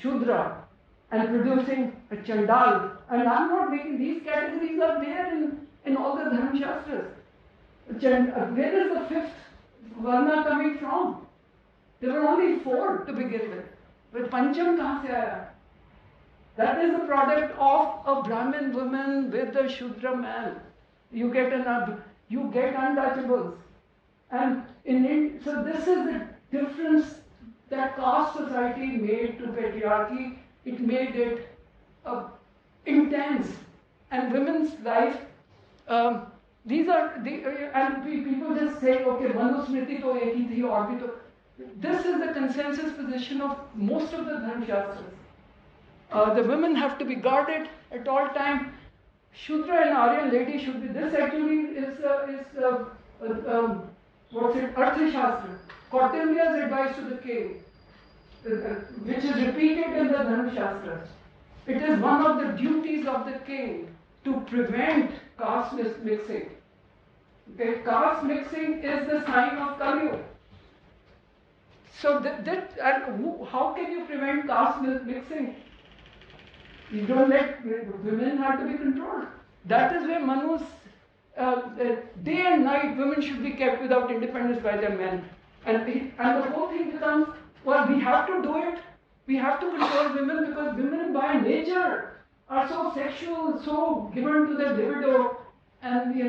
Shudra and producing a Chandal, and I'm not making, these categories are there in all the Dharmashastras. Where is the 5th Varna coming from? There were only 4 to begin with. But Pancham kahan se aaya? That is the product of a Brahmin woman with a Shudra man. You get untouchables. And so this is the difference that caste society made to patriarchy. It made it intense. and women's life. These are and people just say, okay, Manusmriti to ek hi thi aur bhi to. This is the consensus position of most of the Dharma Shastras. The women have to be guarded at all time. Shudra and Aryan lady should be. This actually is what's it? Arthashastra. Kautilya's advice to the king, which is repeated in the Dharma Shastras. It is one of the duties of the king to prevent caste mixing. Okay, caste mixing is the sign of Kali. So how can you prevent caste mixing? You don't let women have to be controlled. That is where Manu's day and night women should be kept without independence by their men. And the whole thing becomes, well, we have to do it. We have to control women because women by nature are so sexual, so given to their libido, and they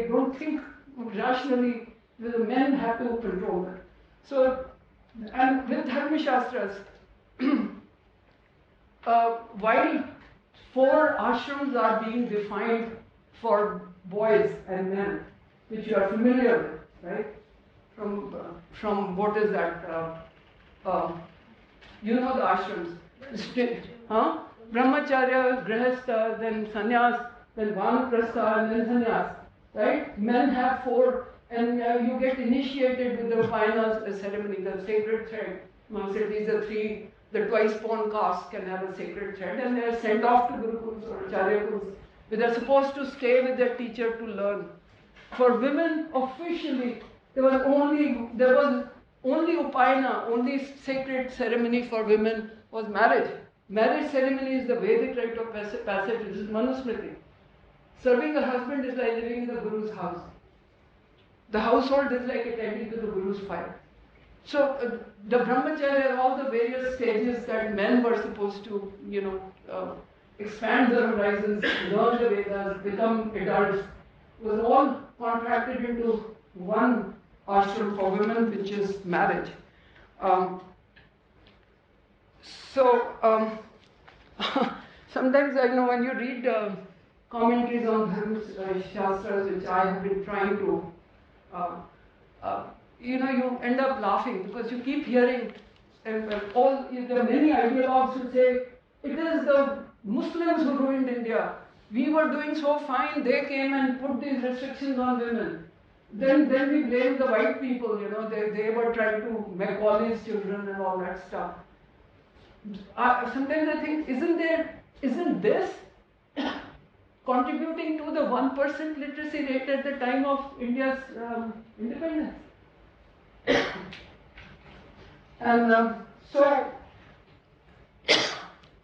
don't think rationally. The men have to control them. So, and with Dharma Shastras, while 4 ashrams are being defined for boys and men, which you are familiar with, right? From what is that? You know the ashrams. Brahmacharya, Grihastha, then Sannyas, then Vanaprastha, and then Sannyas. Right? Men have 4, and you get initiated with the Upayanas ceremony, the sacred thread. These are 3. The twice-born caste can have a sacred thread, and they are sent off to Gurukuls or Acharyakuls. They are supposed to stay with their teacher to learn. For women, officially, there was only Upayana, only sacred ceremony for women was marriage. Marriage ceremony is the Vedic rite of passage, which is Manusmriti. Serving a husband is like living in the Guru's house. The household is like attending to the Guru's fire. So the Brahmacharya, all the various stages that men were supposed to, expand their horizons, learn the Vedas, become adults, was all contracted into one ashram for women, which is marriage. Sometimes when you read commentaries on Dharma Shastras, which I have been trying to, you end up laughing because you keep hearing there are many ideologues who say it is the Muslims who ruined India. We were doing so fine, they came and put these restrictions on women. Then we blame the white people, they were trying to make all these children and all that stuff. Sometimes I think, isn't this contributing to the 1% literacy rate at the time of India's independence? And so,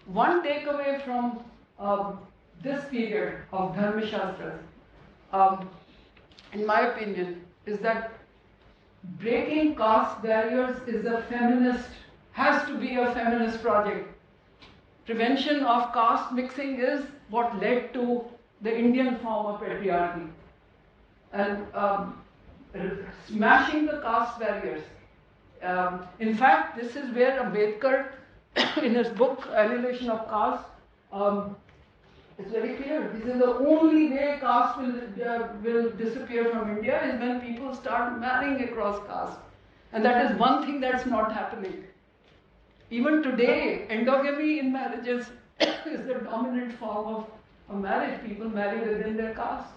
one takeaway from this period of Dharma Shastras, in my opinion, is that breaking caste barriers has to be a feminist project. Prevention of caste mixing is what led to the Indian form of patriarchy. And smashing the caste barriers. In fact, this is where Ambedkar, in his book, Annihilation of Caste, it's very clear. This is the only way caste will disappear from India is when people start marrying across caste. And that is one thing that's not happening. Even today, endogamy in marriages is the dominant form of marriage. People marry within their caste.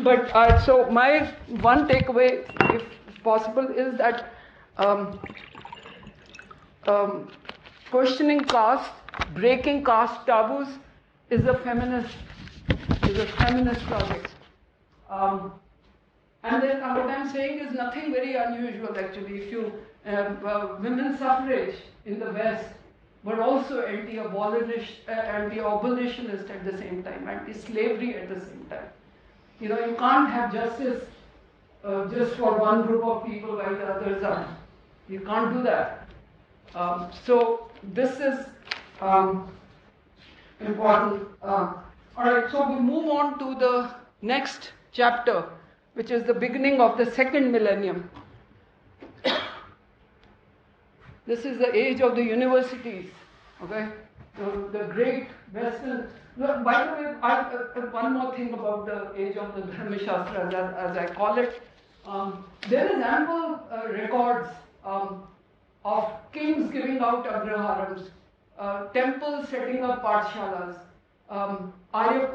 But so my one takeaway, if possible, is that questioning caste, breaking caste taboos, is a feminist project. And then what I'm saying is nothing very unusual actually. If you women's suffrage in the West were also anti-abolitionist at the same time, anti-slavery at the same time. You can't have justice just for one group of people while the others are. You can't do that. So this is important. Alright, so we move on to the next chapter, which is the beginning of the second millennium. This is the age of the universities. Okay? the great Western. Look, by the way, one more thing about the age of the Dharmashastras, as I call it. There is ample records of kings giving out agraharams, temples setting up pathshalas, acharya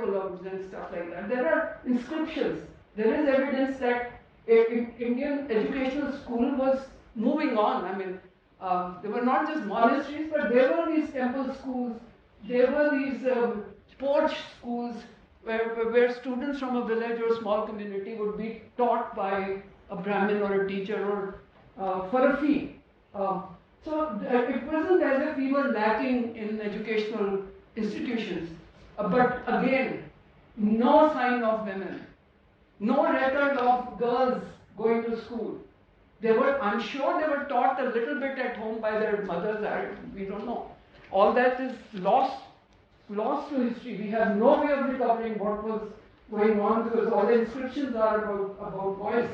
kulams and stuff like that. There are inscriptions. There is evidence that Indian educational school was moving on. I mean, they were not just monasteries, but there were these temple schools, there were these porch schools where students from a village or small community would be taught by a Brahmin or a teacher or for a fee. So it wasn't as if we were lacking in educational institutions. But again, no sign of women, no record of girls going to school. I'm sure they were taught a little bit at home by their mothers. We don't know. All that is lost to history. We have no way of recovering what was going on because all the inscriptions are about boys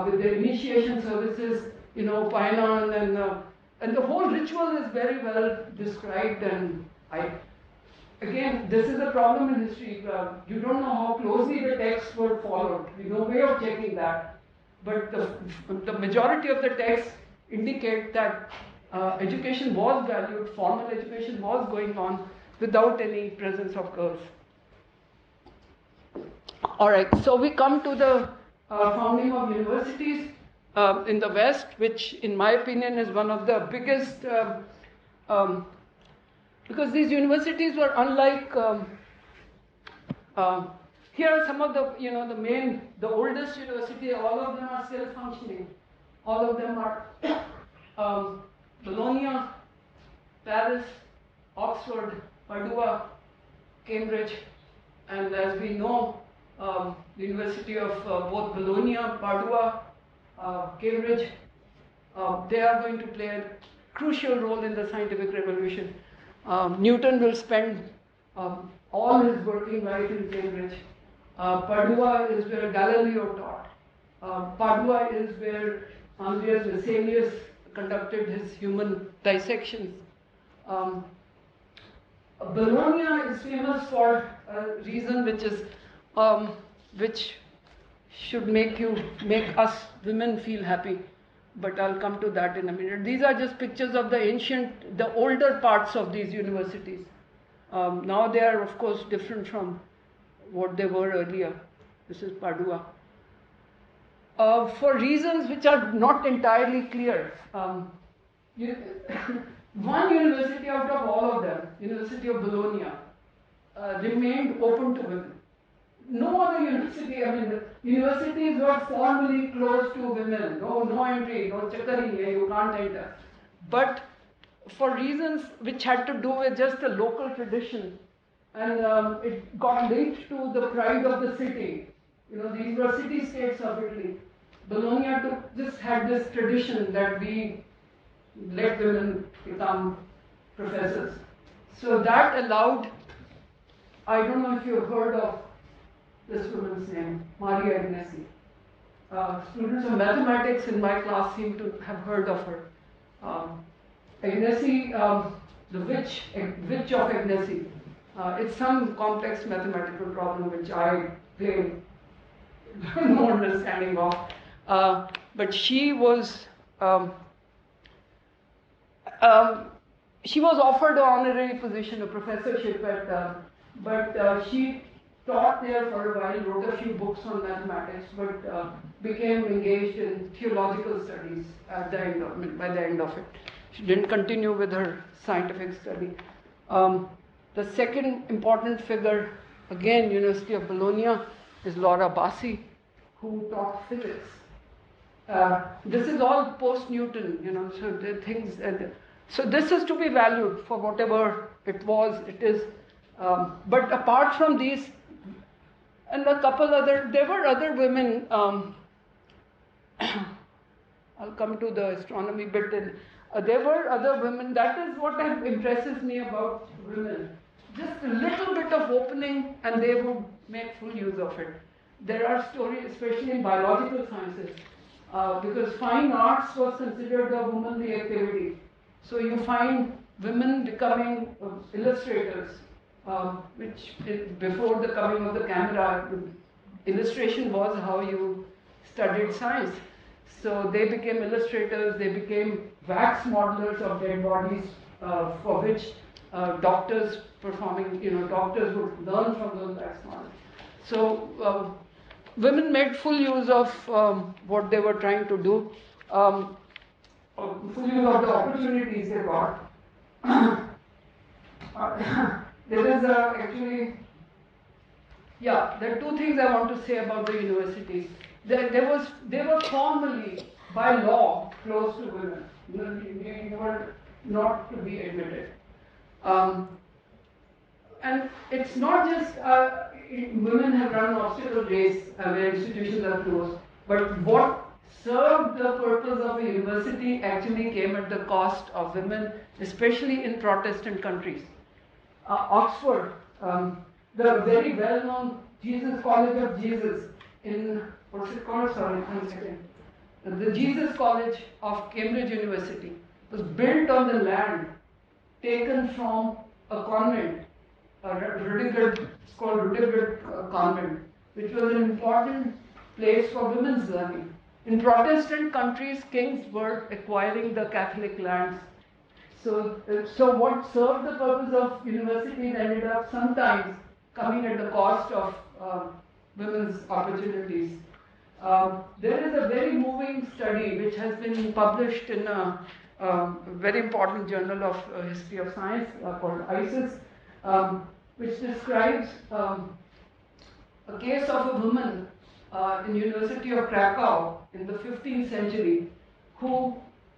with their initiation services, Pailan and the whole ritual is very well described. And again, this is a problem in history. You don't know how closely the texts were followed. No way of checking that. But the majority of the texts indicate that education was valued, formal education was going on without any presence of girls. Alright, so we come to the founding of universities in the West, which in my opinion is one of the biggest, because these universities were unlike, here are some of the the oldest university, all of them are still functioning. All of them are Bologna, Paris, Oxford, Padua, Cambridge, and as we know, the University of both Bologna, Padua, Cambridge, they are going to play a crucial role in the scientific revolution. Newton will spend all his working life in Cambridge. Padua is where Galileo taught. Padua is where Andreas Vesalius conducted his human dissections. Bologna is famous for a reason which should make us women feel happy. But I'll come to that in a minute. These are just pictures of the older parts of these universities. Now they are, of course, different from what they were earlier. This is Padua. For reasons which are not entirely clear, one university out of all of them, University of Bologna, remained open to women. No other university, universities were formally closed to women. No entry, no chakkari, you can't enter. But for reasons which had to do with just a local tradition, and it got linked to the pride of the city. These were city-states of Italy. Bologna just had this tradition that we let women become professors. So that allowed, I don't know if you've heard of this woman's name, Maria Agnesi. Students of mathematics in my class seem to have heard of her. Agnesi, the witch of Agnesi. It's some complex mathematical problem which I claim no understanding of. But she was offered an honorary position, a professorship but she taught there for a while, wrote a few books on mathematics, but became engaged in theological studies by the end of it. She didn't continue with her scientific study. The second important figure, again, University of Bologna, is Laura Bassi, who taught physics. This is all post-Newton, so the things. So this is to be valued for whatever it is. But apart from these, and a couple there were other women. I'll come to the astronomy bit. There were other women. That is what impresses me about women. Just a little bit of opening, and they would make full use of it. There are stories, especially in biological sciences, because fine arts was considered a womanly activity. So you find women becoming illustrators, which before the coming of the camera, illustration was how you studied science. So they became illustrators, they became wax modelers of dead bodies, for which doctors doctors would learn from those wax models. So women made full use of what they were trying to do, full use of the opportunities they got. There is actually, there are two things I want to say about the universities. They were formally, by law, closed to women. They were not to be admitted. And it's not just women have run obstacle race where institutions are closed, but what served the purpose of a university actually came at the cost of women, especially in Protestant countries. Oxford, the very well-known Jesus College of Jesus in, what's it called? Sorry, 1 second. The Jesus College of Cambridge University was built on the land taken from a convent, it's called Rudiger Convent, which was an important place for women's learning. In Protestant countries, kings were acquiring the Catholic lands. So what served the purpose of universities ended up sometimes coming at the cost of women's opportunities. There is a very moving study which has been published in a very important journal of history of science called ISIS, which describes a case of a woman in University of Krakow in the 15th century who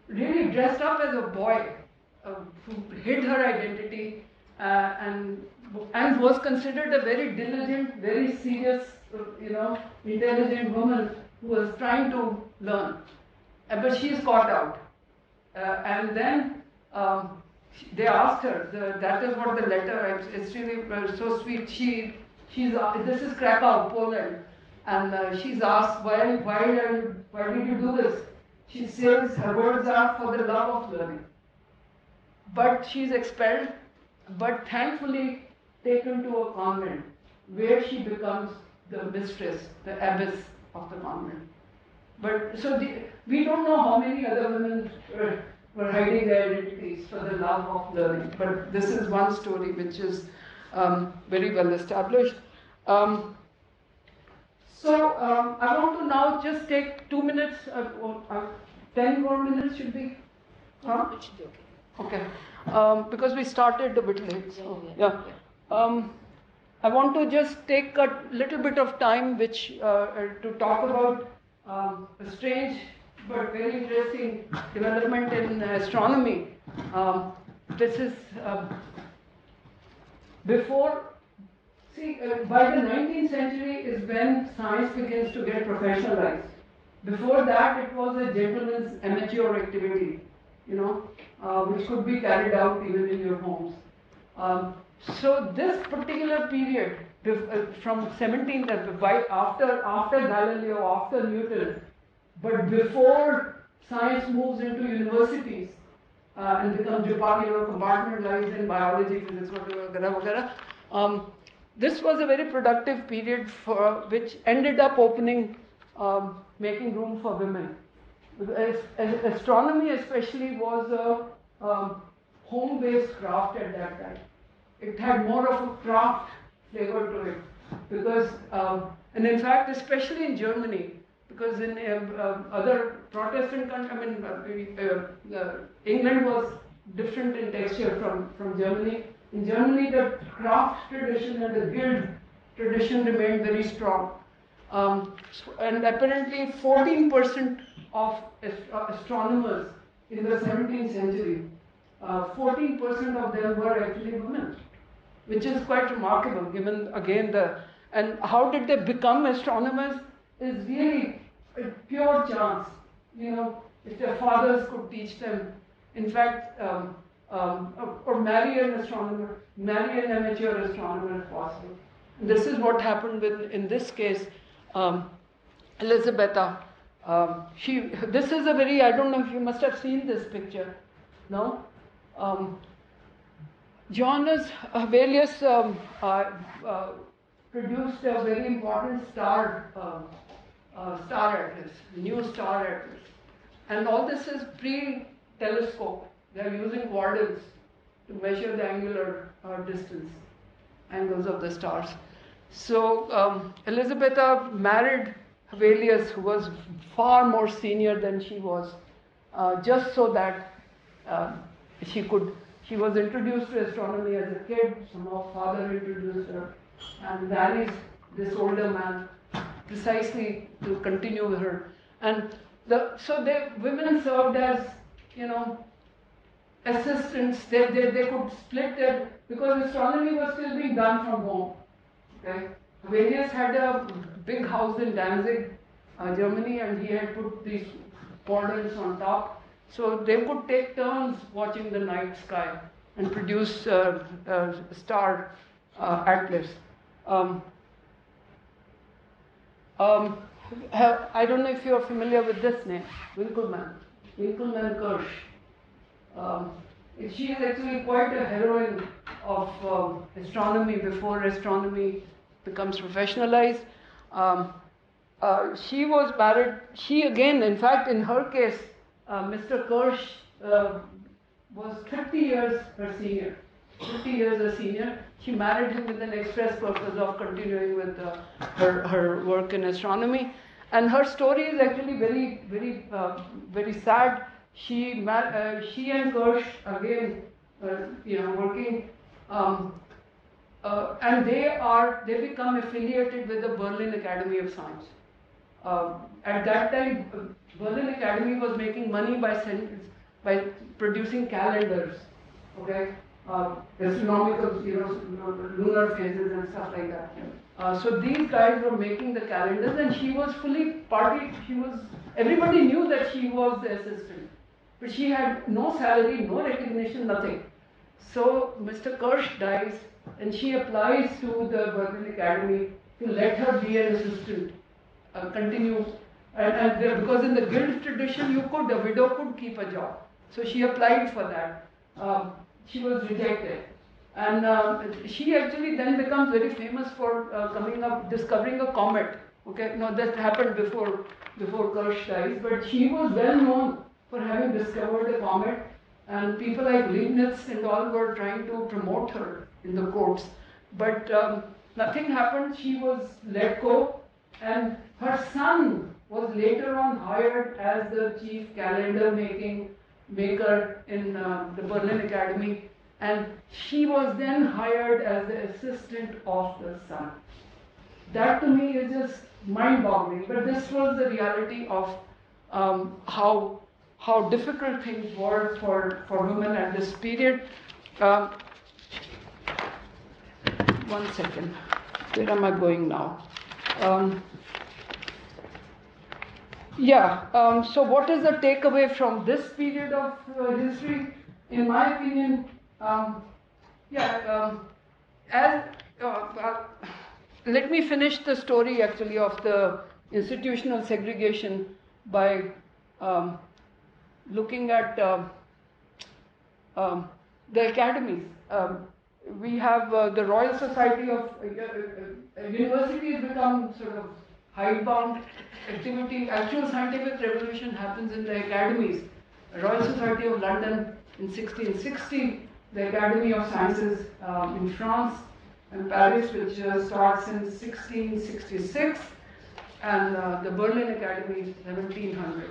really dressed up as a boy, who hid her identity and was considered a very diligent, very serious, intelligent woman who was trying to learn. But she is caught out. And then they asked her, that is what the letter, it's really so sweet. This is Krakow, Poland. And she's asked, why did you do this? She says her words are for the love of learning. But she's expelled, but thankfully taken to a convent where she becomes the mistress, the abbess of the convent. But we don't know how many other women were hiding their identities for the love of learning. But this is one story which is very well established. I want to now just take 2 minutes, 10 more minutes should be. Huh? It should be okay. Okay, because we started a bit late. So, I want to just take a little bit of time to talk about a strange but very interesting development in astronomy. This is by the 19th century is when science begins to get professionalized. Before that, it was a gentleman's amateur activity, which could be carried out even in your homes. So this particular period, from 17th, after Galileo, after Newton, but before science moves into universities and becomes compartmentalized in biology, physics, whatever, this was a very productive period which ended up making room for women. Astronomy especially was a home-based craft at that time. It had more of a craft flavor to it because, and in fact, especially in Germany, because in other Protestant countries, England was different in texture from Germany. In Germany, the craft tradition and the guild tradition remained very strong. And apparently 14% of astronomers in the 17th century, 14% of them were actually women, which is quite remarkable given again and how did they become astronomers is really a pure chance. If their fathers could teach them, in fact, or marry an astronomer, marry an amateur astronomer if possible. This is what happened in this case, Elisabetta. This is a very, I don't know if you must have seen this picture, no? Johannes Hevelius produced a very important star atlas, new star atlas. And all this is pre-telescope. They are using quadrants to measure the angular distance, angles of the stars. So Elisabetta married Hevelius, who was far more senior than she was, just so that she was introduced to astronomy as a kid. Somehow father introduced her, and marries this older man precisely to continue with her. And so the women served as, assistants. They could split their, because astronomy was still being done from home. Okay, Hevelius had a big house in Danzig, Germany, and he had put these quadrants on top, so they could take turns watching the night sky and produce star atlas. I don't know if you are familiar with this name, Winkelmann Kirsch. She is actually quite a heroine of astronomy before astronomy becomes professionalized. She was married, in fact, in her case, Mr. Kirsch was 30 years her senior. 50 years a senior. She married him with an express purpose of continuing with her work in astronomy. And her story is actually very, very, very sad. She and Kirsch again, working, and they become affiliated with the Berlin Academy of Science. At that time, Berlin Academy was making money by producing calendars, okay, astronomical, lunar phases and stuff like that. So these guys were making the calendars, and she was fully everybody knew that she was the assistant, but she had no salary, no recognition, nothing. So Mr. Kirsch dies, and she applies to the Berlin Academy to let her be an assistant, continue, and because in the guild tradition, a widow could keep a job. So she applied for that. She was rejected, and she actually then becomes very famous for discovering a comet. Okay, no, that happened before Kirsch dies, but she was well known for having discovered a comet, and people like Leibniz and all were trying to promote her in the courts, but nothing happened. She was let go, and her son was later on hired as the chief calendar maker in the Berlin Academy, and she was then hired as the assistant of the son. That to me is just mind-boggling, but this was the reality of how difficult things were for women at this period. One second, where am I going now? So what is the takeaway from this period of history? In my opinion, let me finish the story actually of the institutional segregation by looking at the academies. We have the Royal Society of universities become sort of hidebound activity. Actual scientific revolution happens in the academies. The Royal Society of London in 1660, the Academy of Sciences in France and Paris, which starts in 1666, and the Berlin Academy in 1700.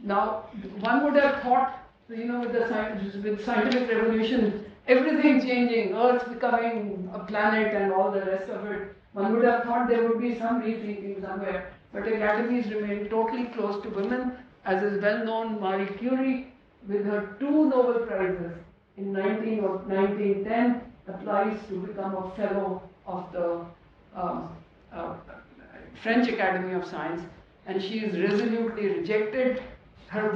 Now, one would have thought, with scientific revolution, everything changing, Earth becoming a planet and all the rest of it, one would have thought there would be some rethinking somewhere. But academies remain totally closed to women, as is well known. Marie Curie, with her 2 Nobel Prizes in 1910, applies to become a fellow of the French Academy of Science, and she is resolutely rejected. Her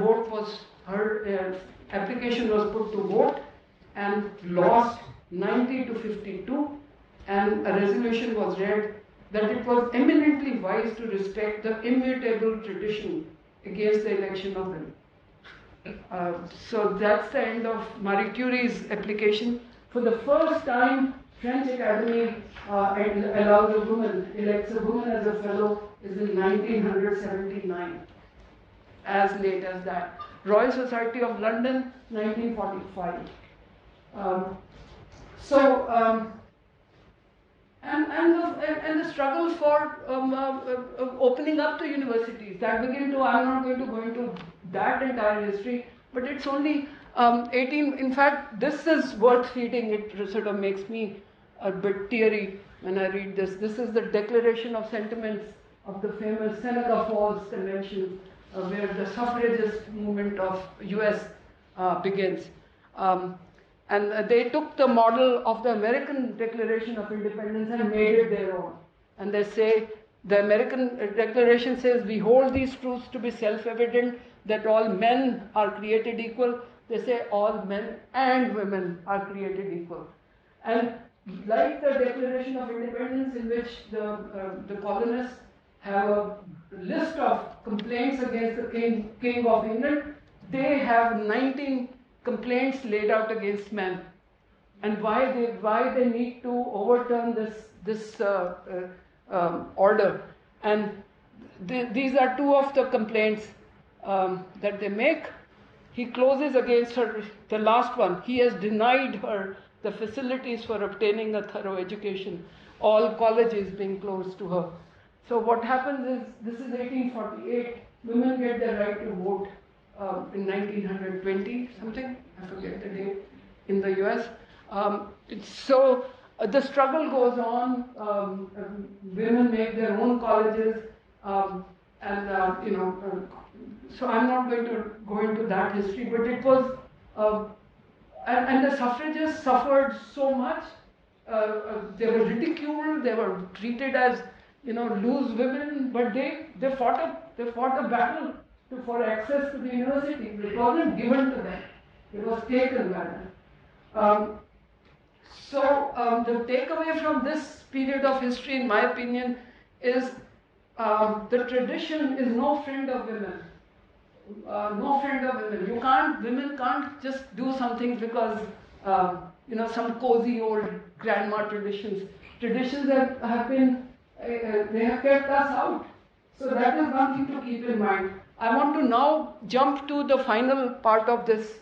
application was put to vote and lost 90 to 52, and a resolution was read that it was eminently wise to respect the immutable tradition against the election of women. So that's the end of Marie Curie's application. For the first time, French Academy allows a woman, elects a woman as a fellow, is in 1979. As late as that. Royal Society of London, 1945. And the struggle for opening up to universities that began to. I'm not going to go into that entire history, but it's only 18. In fact, this is worth reading. It sort of makes me a bit teary when I read this. This is the Declaration of Sentiments of the famous Seneca Falls Convention, where the suffragist movement of US begins. And they took the model of the American Declaration of Independence and made it their own. And they say, the American Declaration says, we hold these truths to be self-evident, that all men are created equal. They say all men and women are created equal. And like the Declaration of Independence, in which the colonists have a list of complaints against the King of England, they have 19 complaints laid out against men, and why they need to overturn this order. And these are two of the complaints that they make. He closes against her, the last one. He has denied her the facilities for obtaining a thorough education, all colleges being closed to her. So what happens is, this is 1848, women get the right to vote in 1920 something, I forget the date, in the US. So the struggle goes on, women make their own colleges, so I'm not going to go into that history, but it was, and the suffragists suffered so much. They were ridiculed, they were treated as, loose women, but they fought a battle for access to the university. It wasn't given to them, it was taken by them. The takeaway from this period of history, in my opinion, is the tradition is no friend of women. No friend of women. Women can't just do something because, some cozy old grandma traditions. Traditions have been, they have kept us out. So that is one thing to keep in mind. I want to now jump to the final part of this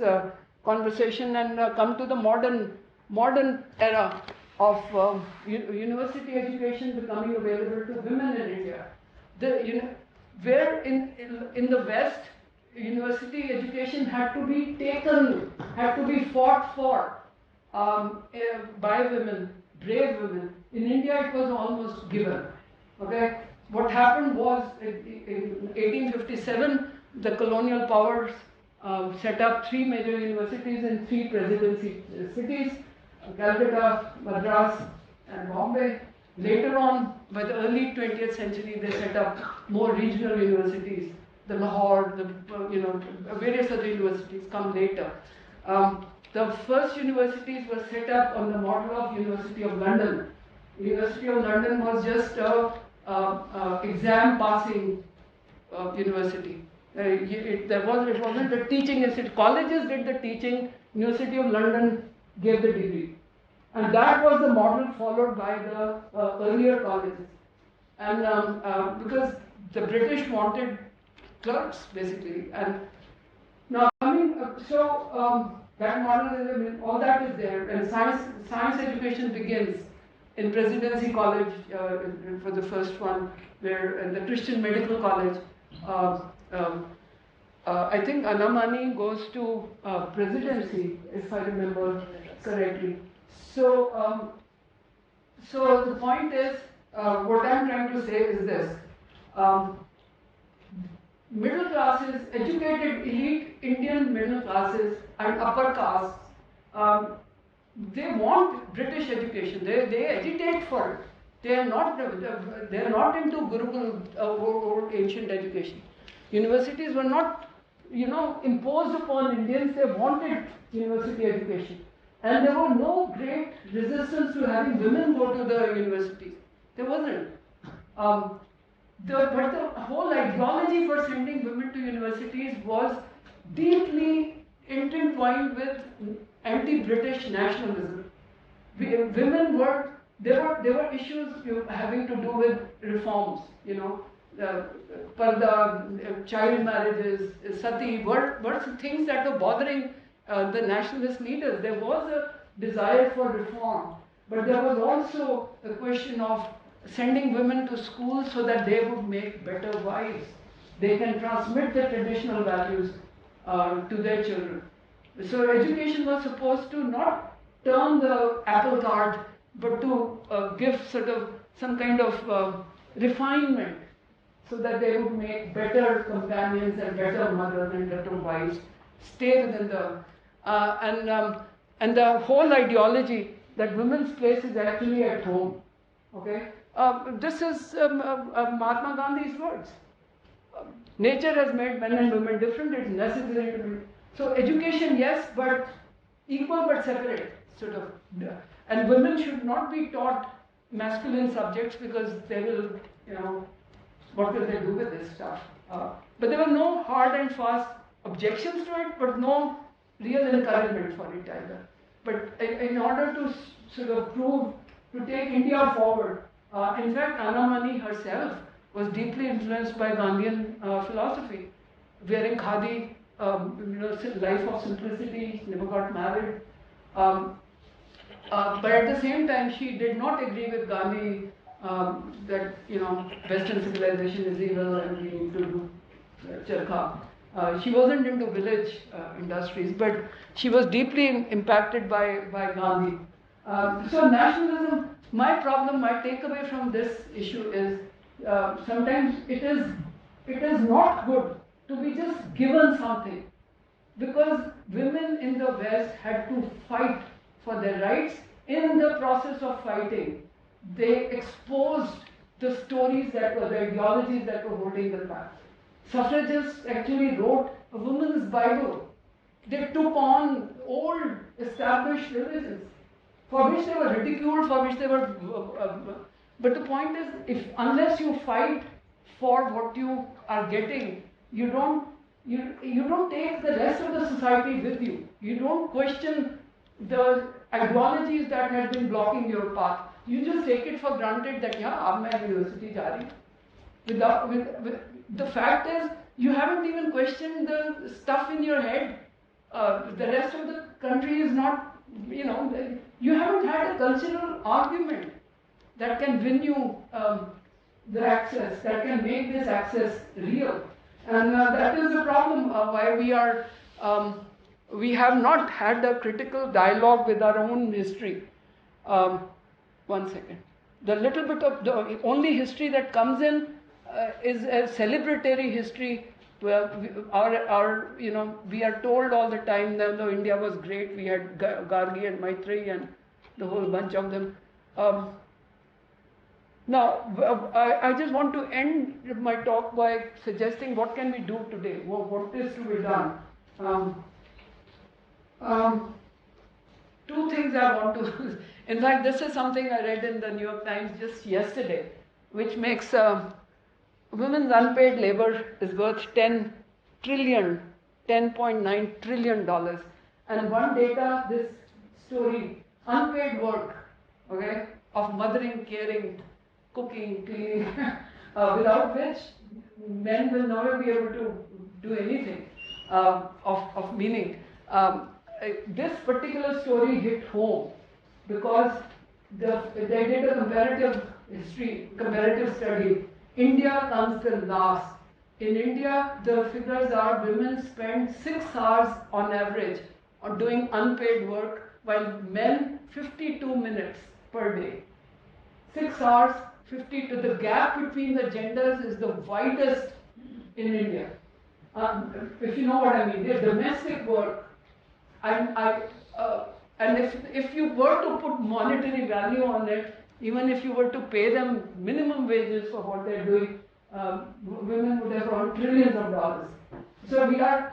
conversation and come to the modern era of university education becoming available to women in India. Where in the West, university education had to be taken, had to be fought for by women, brave women. In India, it was almost given. Okay. What happened was, in 1857, the colonial powers set up 3 major universities in 3 presidency cities, Calcutta, Madras, and Bombay. Later on, by the early 20th century, they set up more regional universities. The Lahore, various other universities come later. The first universities were set up on the model of University of London. University of London was just exam passing university. It wasn't a teaching institute. Colleges did the teaching, University of London gave the degree. And that was the model followed by the earlier colleges. And because the British wanted clerks, basically. And now, that model, all that is there. And science education begins in Presidency College for the first one, where the Christian Medical College. I think Anna Mani goes to Presidency, if I remember correctly. So the point is, what I'm trying to say is this. Middle classes, educated elite Indian middle classes and upper castes, they want British education. They agitate for it. They are not into Gurukul or ancient education. Universities were not, imposed upon Indians. They wanted university education, and there was no great resistance to having women go to the universities. There wasn't. But the whole ideology for sending women to universities was deeply intertwined with anti-British nationalism. women were, there were issues having to do with reforms, parda, child marriages, sati, were things that were bothering the nationalist leaders. There was a desire for reform, but there was also a question of sending women to school so that they would make better wives. They can transmit the traditional values to their children. So education was supposed to not turn the apple cart, but to give sort of some kind of refinement, so that they would make better companions and better mothers and better wives, stay within the and the whole ideology that women's place is actually at home. Okay, this is Mahatma Gandhi's words. Nature has made men and women different. It's necessary to be. So education, yes, but equal but separate, sort of. And women should not be taught masculine subjects because they will, what will they do with this stuff? But there were no hard and fast objections to it, but no real encouragement for it either. But in order to sort of prove, to take India forward, in fact, Anna Mani herself was deeply influenced by Gandhian philosophy, wearing khadi, life of simplicity, never got married. But at the same time, she did not agree with Gandhi that Western civilization is evil and we need to do charkha. She wasn't into village industries, but she was deeply impacted by Gandhi. So nationalism, my problem, my takeaway from this issue is sometimes it is not good to be just given something, because women in the West had to fight for their rights. In the process of fighting, they exposed the stories that were, the ideologies that were holding them back. Suffragists actually wrote a women's Bible. They took on old established religions for which they were ridiculed, for which they were. But the point is, unless you fight for what you are getting, you don't take the rest of the society with you. You don't question the ideologies that had been blocking your path. You just take it for granted that I'm at university जा रही हूँ. The fact is, you haven't even questioned the stuff in your head. The rest of the country is not, you haven't had a cultural argument that can win you the access, that can make this access real. And that is the problem why we have not had a critical dialogue with our own history. One second. The little bit of the only history that comes in is a celebratory history where we are told all the time that though India was great, we had Gargi and Maitreyi and the whole bunch of them. Now, I just want to end my talk by suggesting what can we do today, what is to be done. Two things I want to, in fact, this is something I read in the New York Times just yesterday, which makes women's unpaid labor is worth $10.9 trillion. And one data, this story, unpaid work, okay, of mothering, caring, cooking, cleaning, without which men will never be able to do anything of meaning. This particular story hit home because they did a comparative study. India comes the last. In India, the figures are women spend 6 hours on average on doing unpaid work, while men 52 minutes per day. 6 hours, 52. The gap between the genders is the widest in India. If you know what I mean, there's domestic work. And if you were to put monetary value on it, even if you were to pay them minimum wages for what they're doing, women would have earned trillions of dollars. So we are.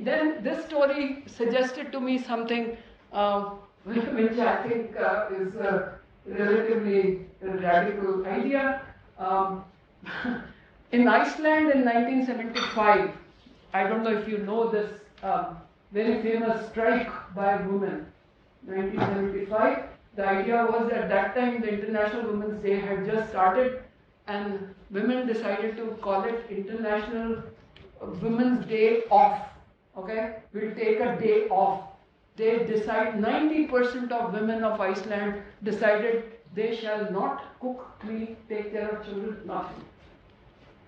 Then this story suggested to me something which I think is a relatively radical idea. In Iceland in 1975, I don't know if you know this very famous strike by women, 1975. The idea was at that time the International Women's Day had just started, and women decided to call it International Women's Day Off. Okay, we'll take a day off. They decide 90% of women of Iceland decided they shall not cook, clean, take care of children, nothing.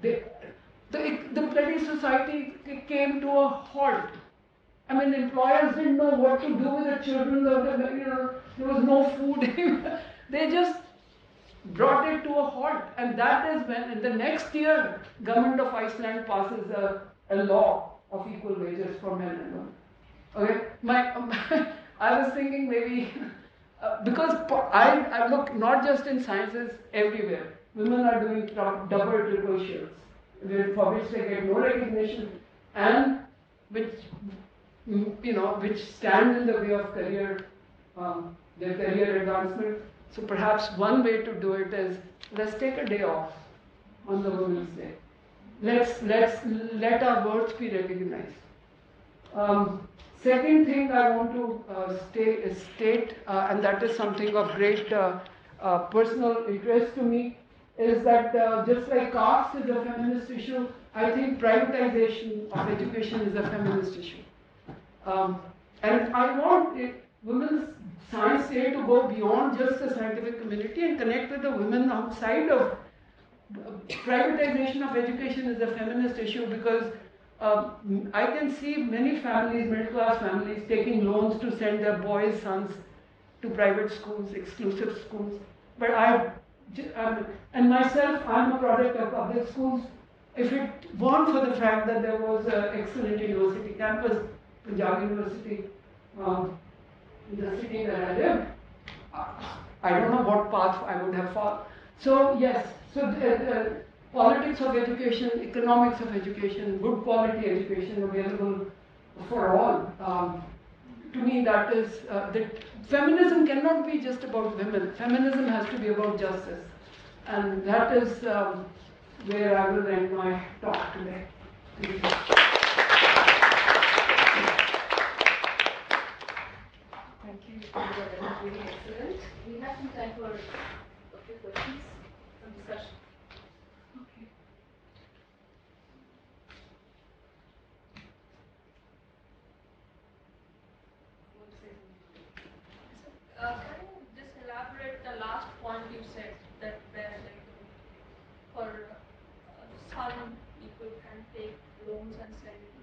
The bloody society came to a halt. I mean, employers didn't know what to do with the children. There was no food. They just brought it to a halt, and that is when, in the next year, government of Iceland passes a law of equal wages for men and women. Okay, I was thinking maybe because I look not just in sciences, everywhere. Women are doing double, triple shifts, for which they get no recognition, and which which stand in the way of their career advancement. So perhaps one way to do it is, let's take a day off on the Women's Day. Let our words be recognized. Second thing I want to state, and that is something of great personal interest to me, is that just like caste is a feminist issue, I think privatization of education is a feminist issue. And I want Women's Science Day to go beyond just the scientific community and connect with the women outside of privatization of education is a feminist issue, because I can see many families, middle class families, taking loans to send their boys, sons to private schools, exclusive schools. But and myself, I'm a product of public schools. If it weren't for the fact that there was an excellent university campus, Punjab University, in the city where I lived, I don't know what path I would have followed. So yes, politics of education, economics of education, good quality education available for all. To me, that is that feminism cannot be just about women. Feminism has to be about justice, and that is where I will end my talk today. Thank you. Thank you. That was really excellent. We have some time for a few questions, some discussion. Okay. Can you just elaborate the last point you said, that where like for son people can take loans and send it?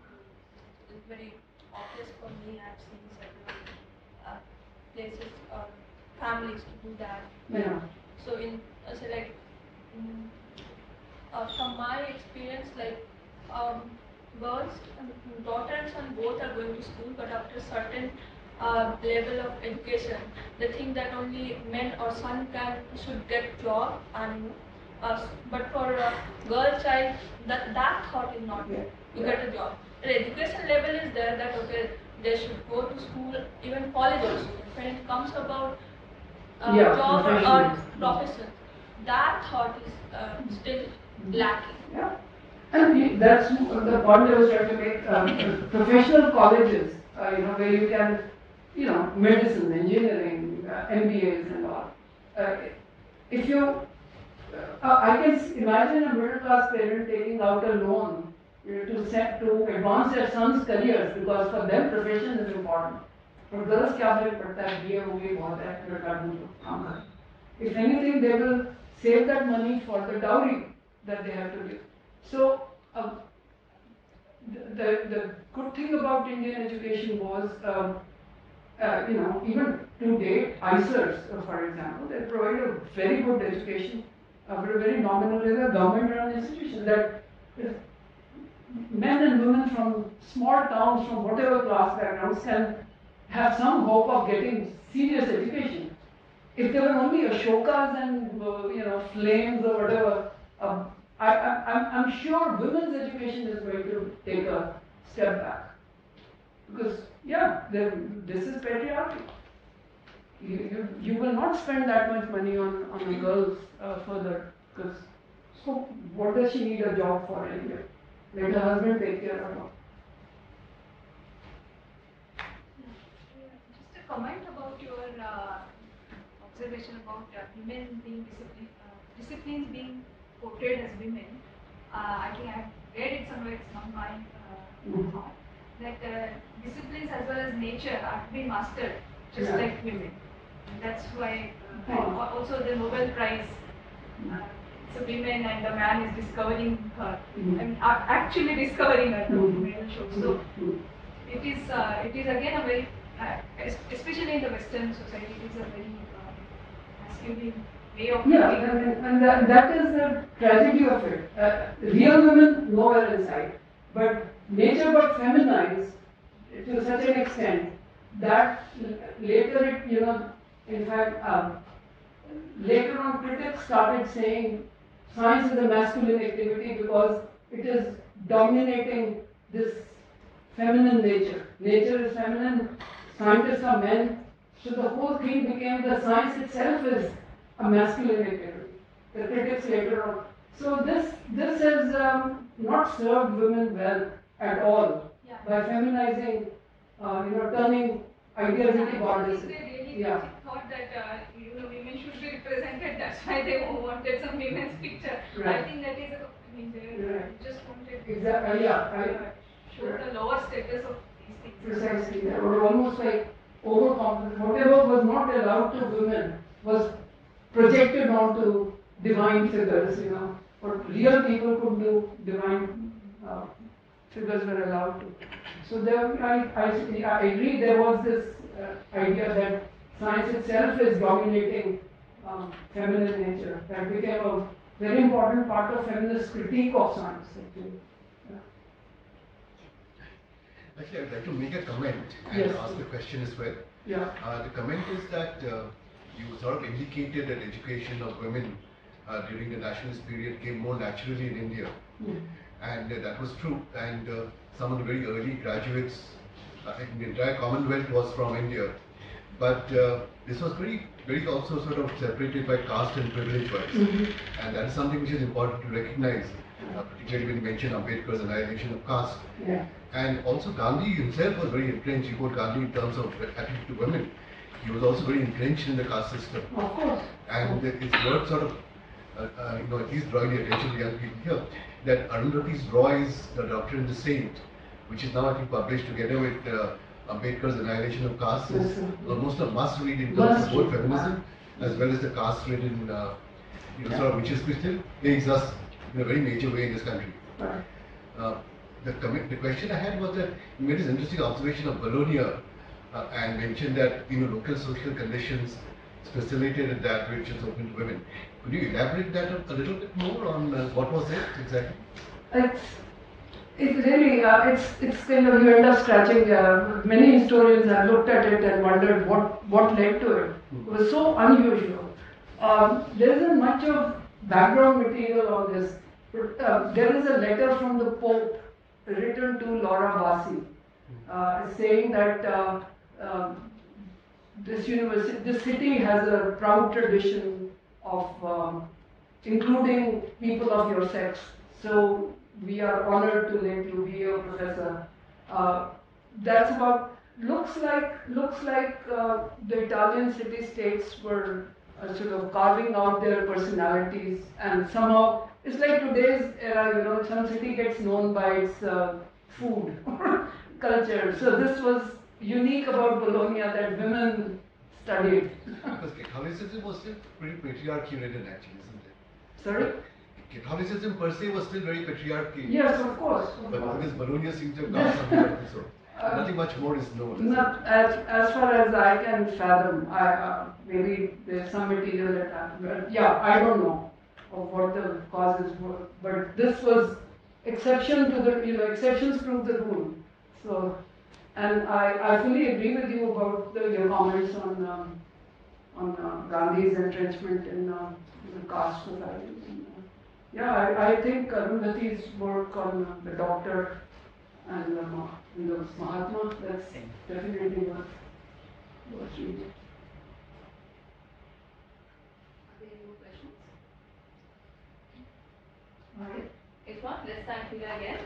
It's very obvious for me. I've seen several places or families to do that. Yeah. So in say like from my experience, like girls, daughter and son both are going to school, but after a certain level of education, they think that only men or son should get job, and but for a girl child, that thought is not there. You get a job. The education level is there, that okay, they should go to school, even college also. When it comes about job or profession, that thought is still lacking. Yeah. And that's the point I was trying to make. Professional colleges, where you can, medicine, engineering, MBAs and all. If you, I can imagine a middle class parent taking out a loan to advance their son's careers, because for them profession is important. For girls, क्या फर्क पड़ता है, BA हो गई बहुत है, लड़का ढूंढो काम करो. If anything, they will save that money for the dowry that they have to give. So the good thing about Indian education was, even to date, ICERs, for example, they provide a very good education, but a very nominal, a government-run institution that men and women from small towns, from whatever class backgrounds, can have some hope of getting serious education. If there were only Ashokas and flames or whatever, I'm sure women's education is going to take a step back, because this is patriarchy. You will not spend that much money on the girls further, because so what does she need a job for anyway? Let her husband take care of her. Just a comment about your observation about women being disciplines being portrayed as women. I think I've read it somewhere, it's not my thought, that disciplines as well as nature are to be mastered just like women. And that's why also the Nobel Prize, it's a woman and the man is discovering her. I mean, actually discovering her. So it is again a very, especially in the Western society, it is a very masculine way of thinking. And that is the tragedy of it. Real women nowhere inside, but nature got feminized to such an extent that later in fact, later on critics started saying science is a masculine activity because it is dominating this feminine nature. Nature is feminine, scientists are men, so the whole thing became the science itself is a masculine activity. The critics later on. So this has not served women well at all by feminizing, turning ideas into goddesses. They really thought that women should be represented. That's why they wanted some women's picture. Right. I think that is they just wanted Exactly. show the lower status of these things. Precisely. They were almost like overconfident. Whatever was not allowed to women was projected onto divine figures. What real people could do, divine figures were allowed to. So I agree. There was this idea that science itself is dominating feminine nature. That became a very important part of feminist critique of science. Actually, I'd like to make a comment and ask a question as well. The comment is that you sort of indicated that education of women during the nationalist period came more naturally in India. And that was true. And some of the very early graduates in the entire Commonwealth was from India. But this was very also sort of separated by caste and privilege wise. And that is something which is important to recognize, particularly when you mention Ambedkar's annihilation of caste. And also Gandhi himself was very entrenched. You quote Gandhi in terms of attitude to women. He was also very entrenched in the caste system. Of course. And it's worth sort of, at least drawing the attention of young people here, that Arundhati Roy's The Doctor and the Saint, which is now I think published together with Ambedkar's Annihilation of Caste, is almost a must read in terms of both feminism as well as the caste-ridden, sort of which is still plagues us in a very major way in this country. The question I had was that you made this interesting observation of Bologna and mentioned that local social conditions facilitated that which is open to women. Could you elaborate that a little bit more on what was it exactly? It's really, it's kind of, you end up scratching. Many historians have looked at it and wondered what led to it. It was so unusual. There isn't much of background material on this, but there is a letter from the Pope written to Laura Bassi, saying that this city has a proud tradition of including people of your sex. So we are honored to let you be a professor. That's about, looks like the Italian city-states were sort of carving out their personalities, and somehow, it's like today's era, some city gets known by its food culture. So this was unique about Bologna that women studied. Because Catholicism was still pretty patriarchy-ridden actually, isn't it? Sorry? Catholicism per se was still very patriarchy. Yes, of course. But because Bologna seems to have done something of this sort. Nothing much more is known. Not as far as I can fathom. Maybe there's some material that happened. I don't know of what the causes were. But this was exception to the, exceptions prove the rule. So, and I fully agree with you about your comments on Gandhi's entrenchment in the caste society. I think Arundhati's work on the Doctor and the Mahatma, that's definitely worth reading. Are there any more questions? Alright. If not, let's thank Hila again.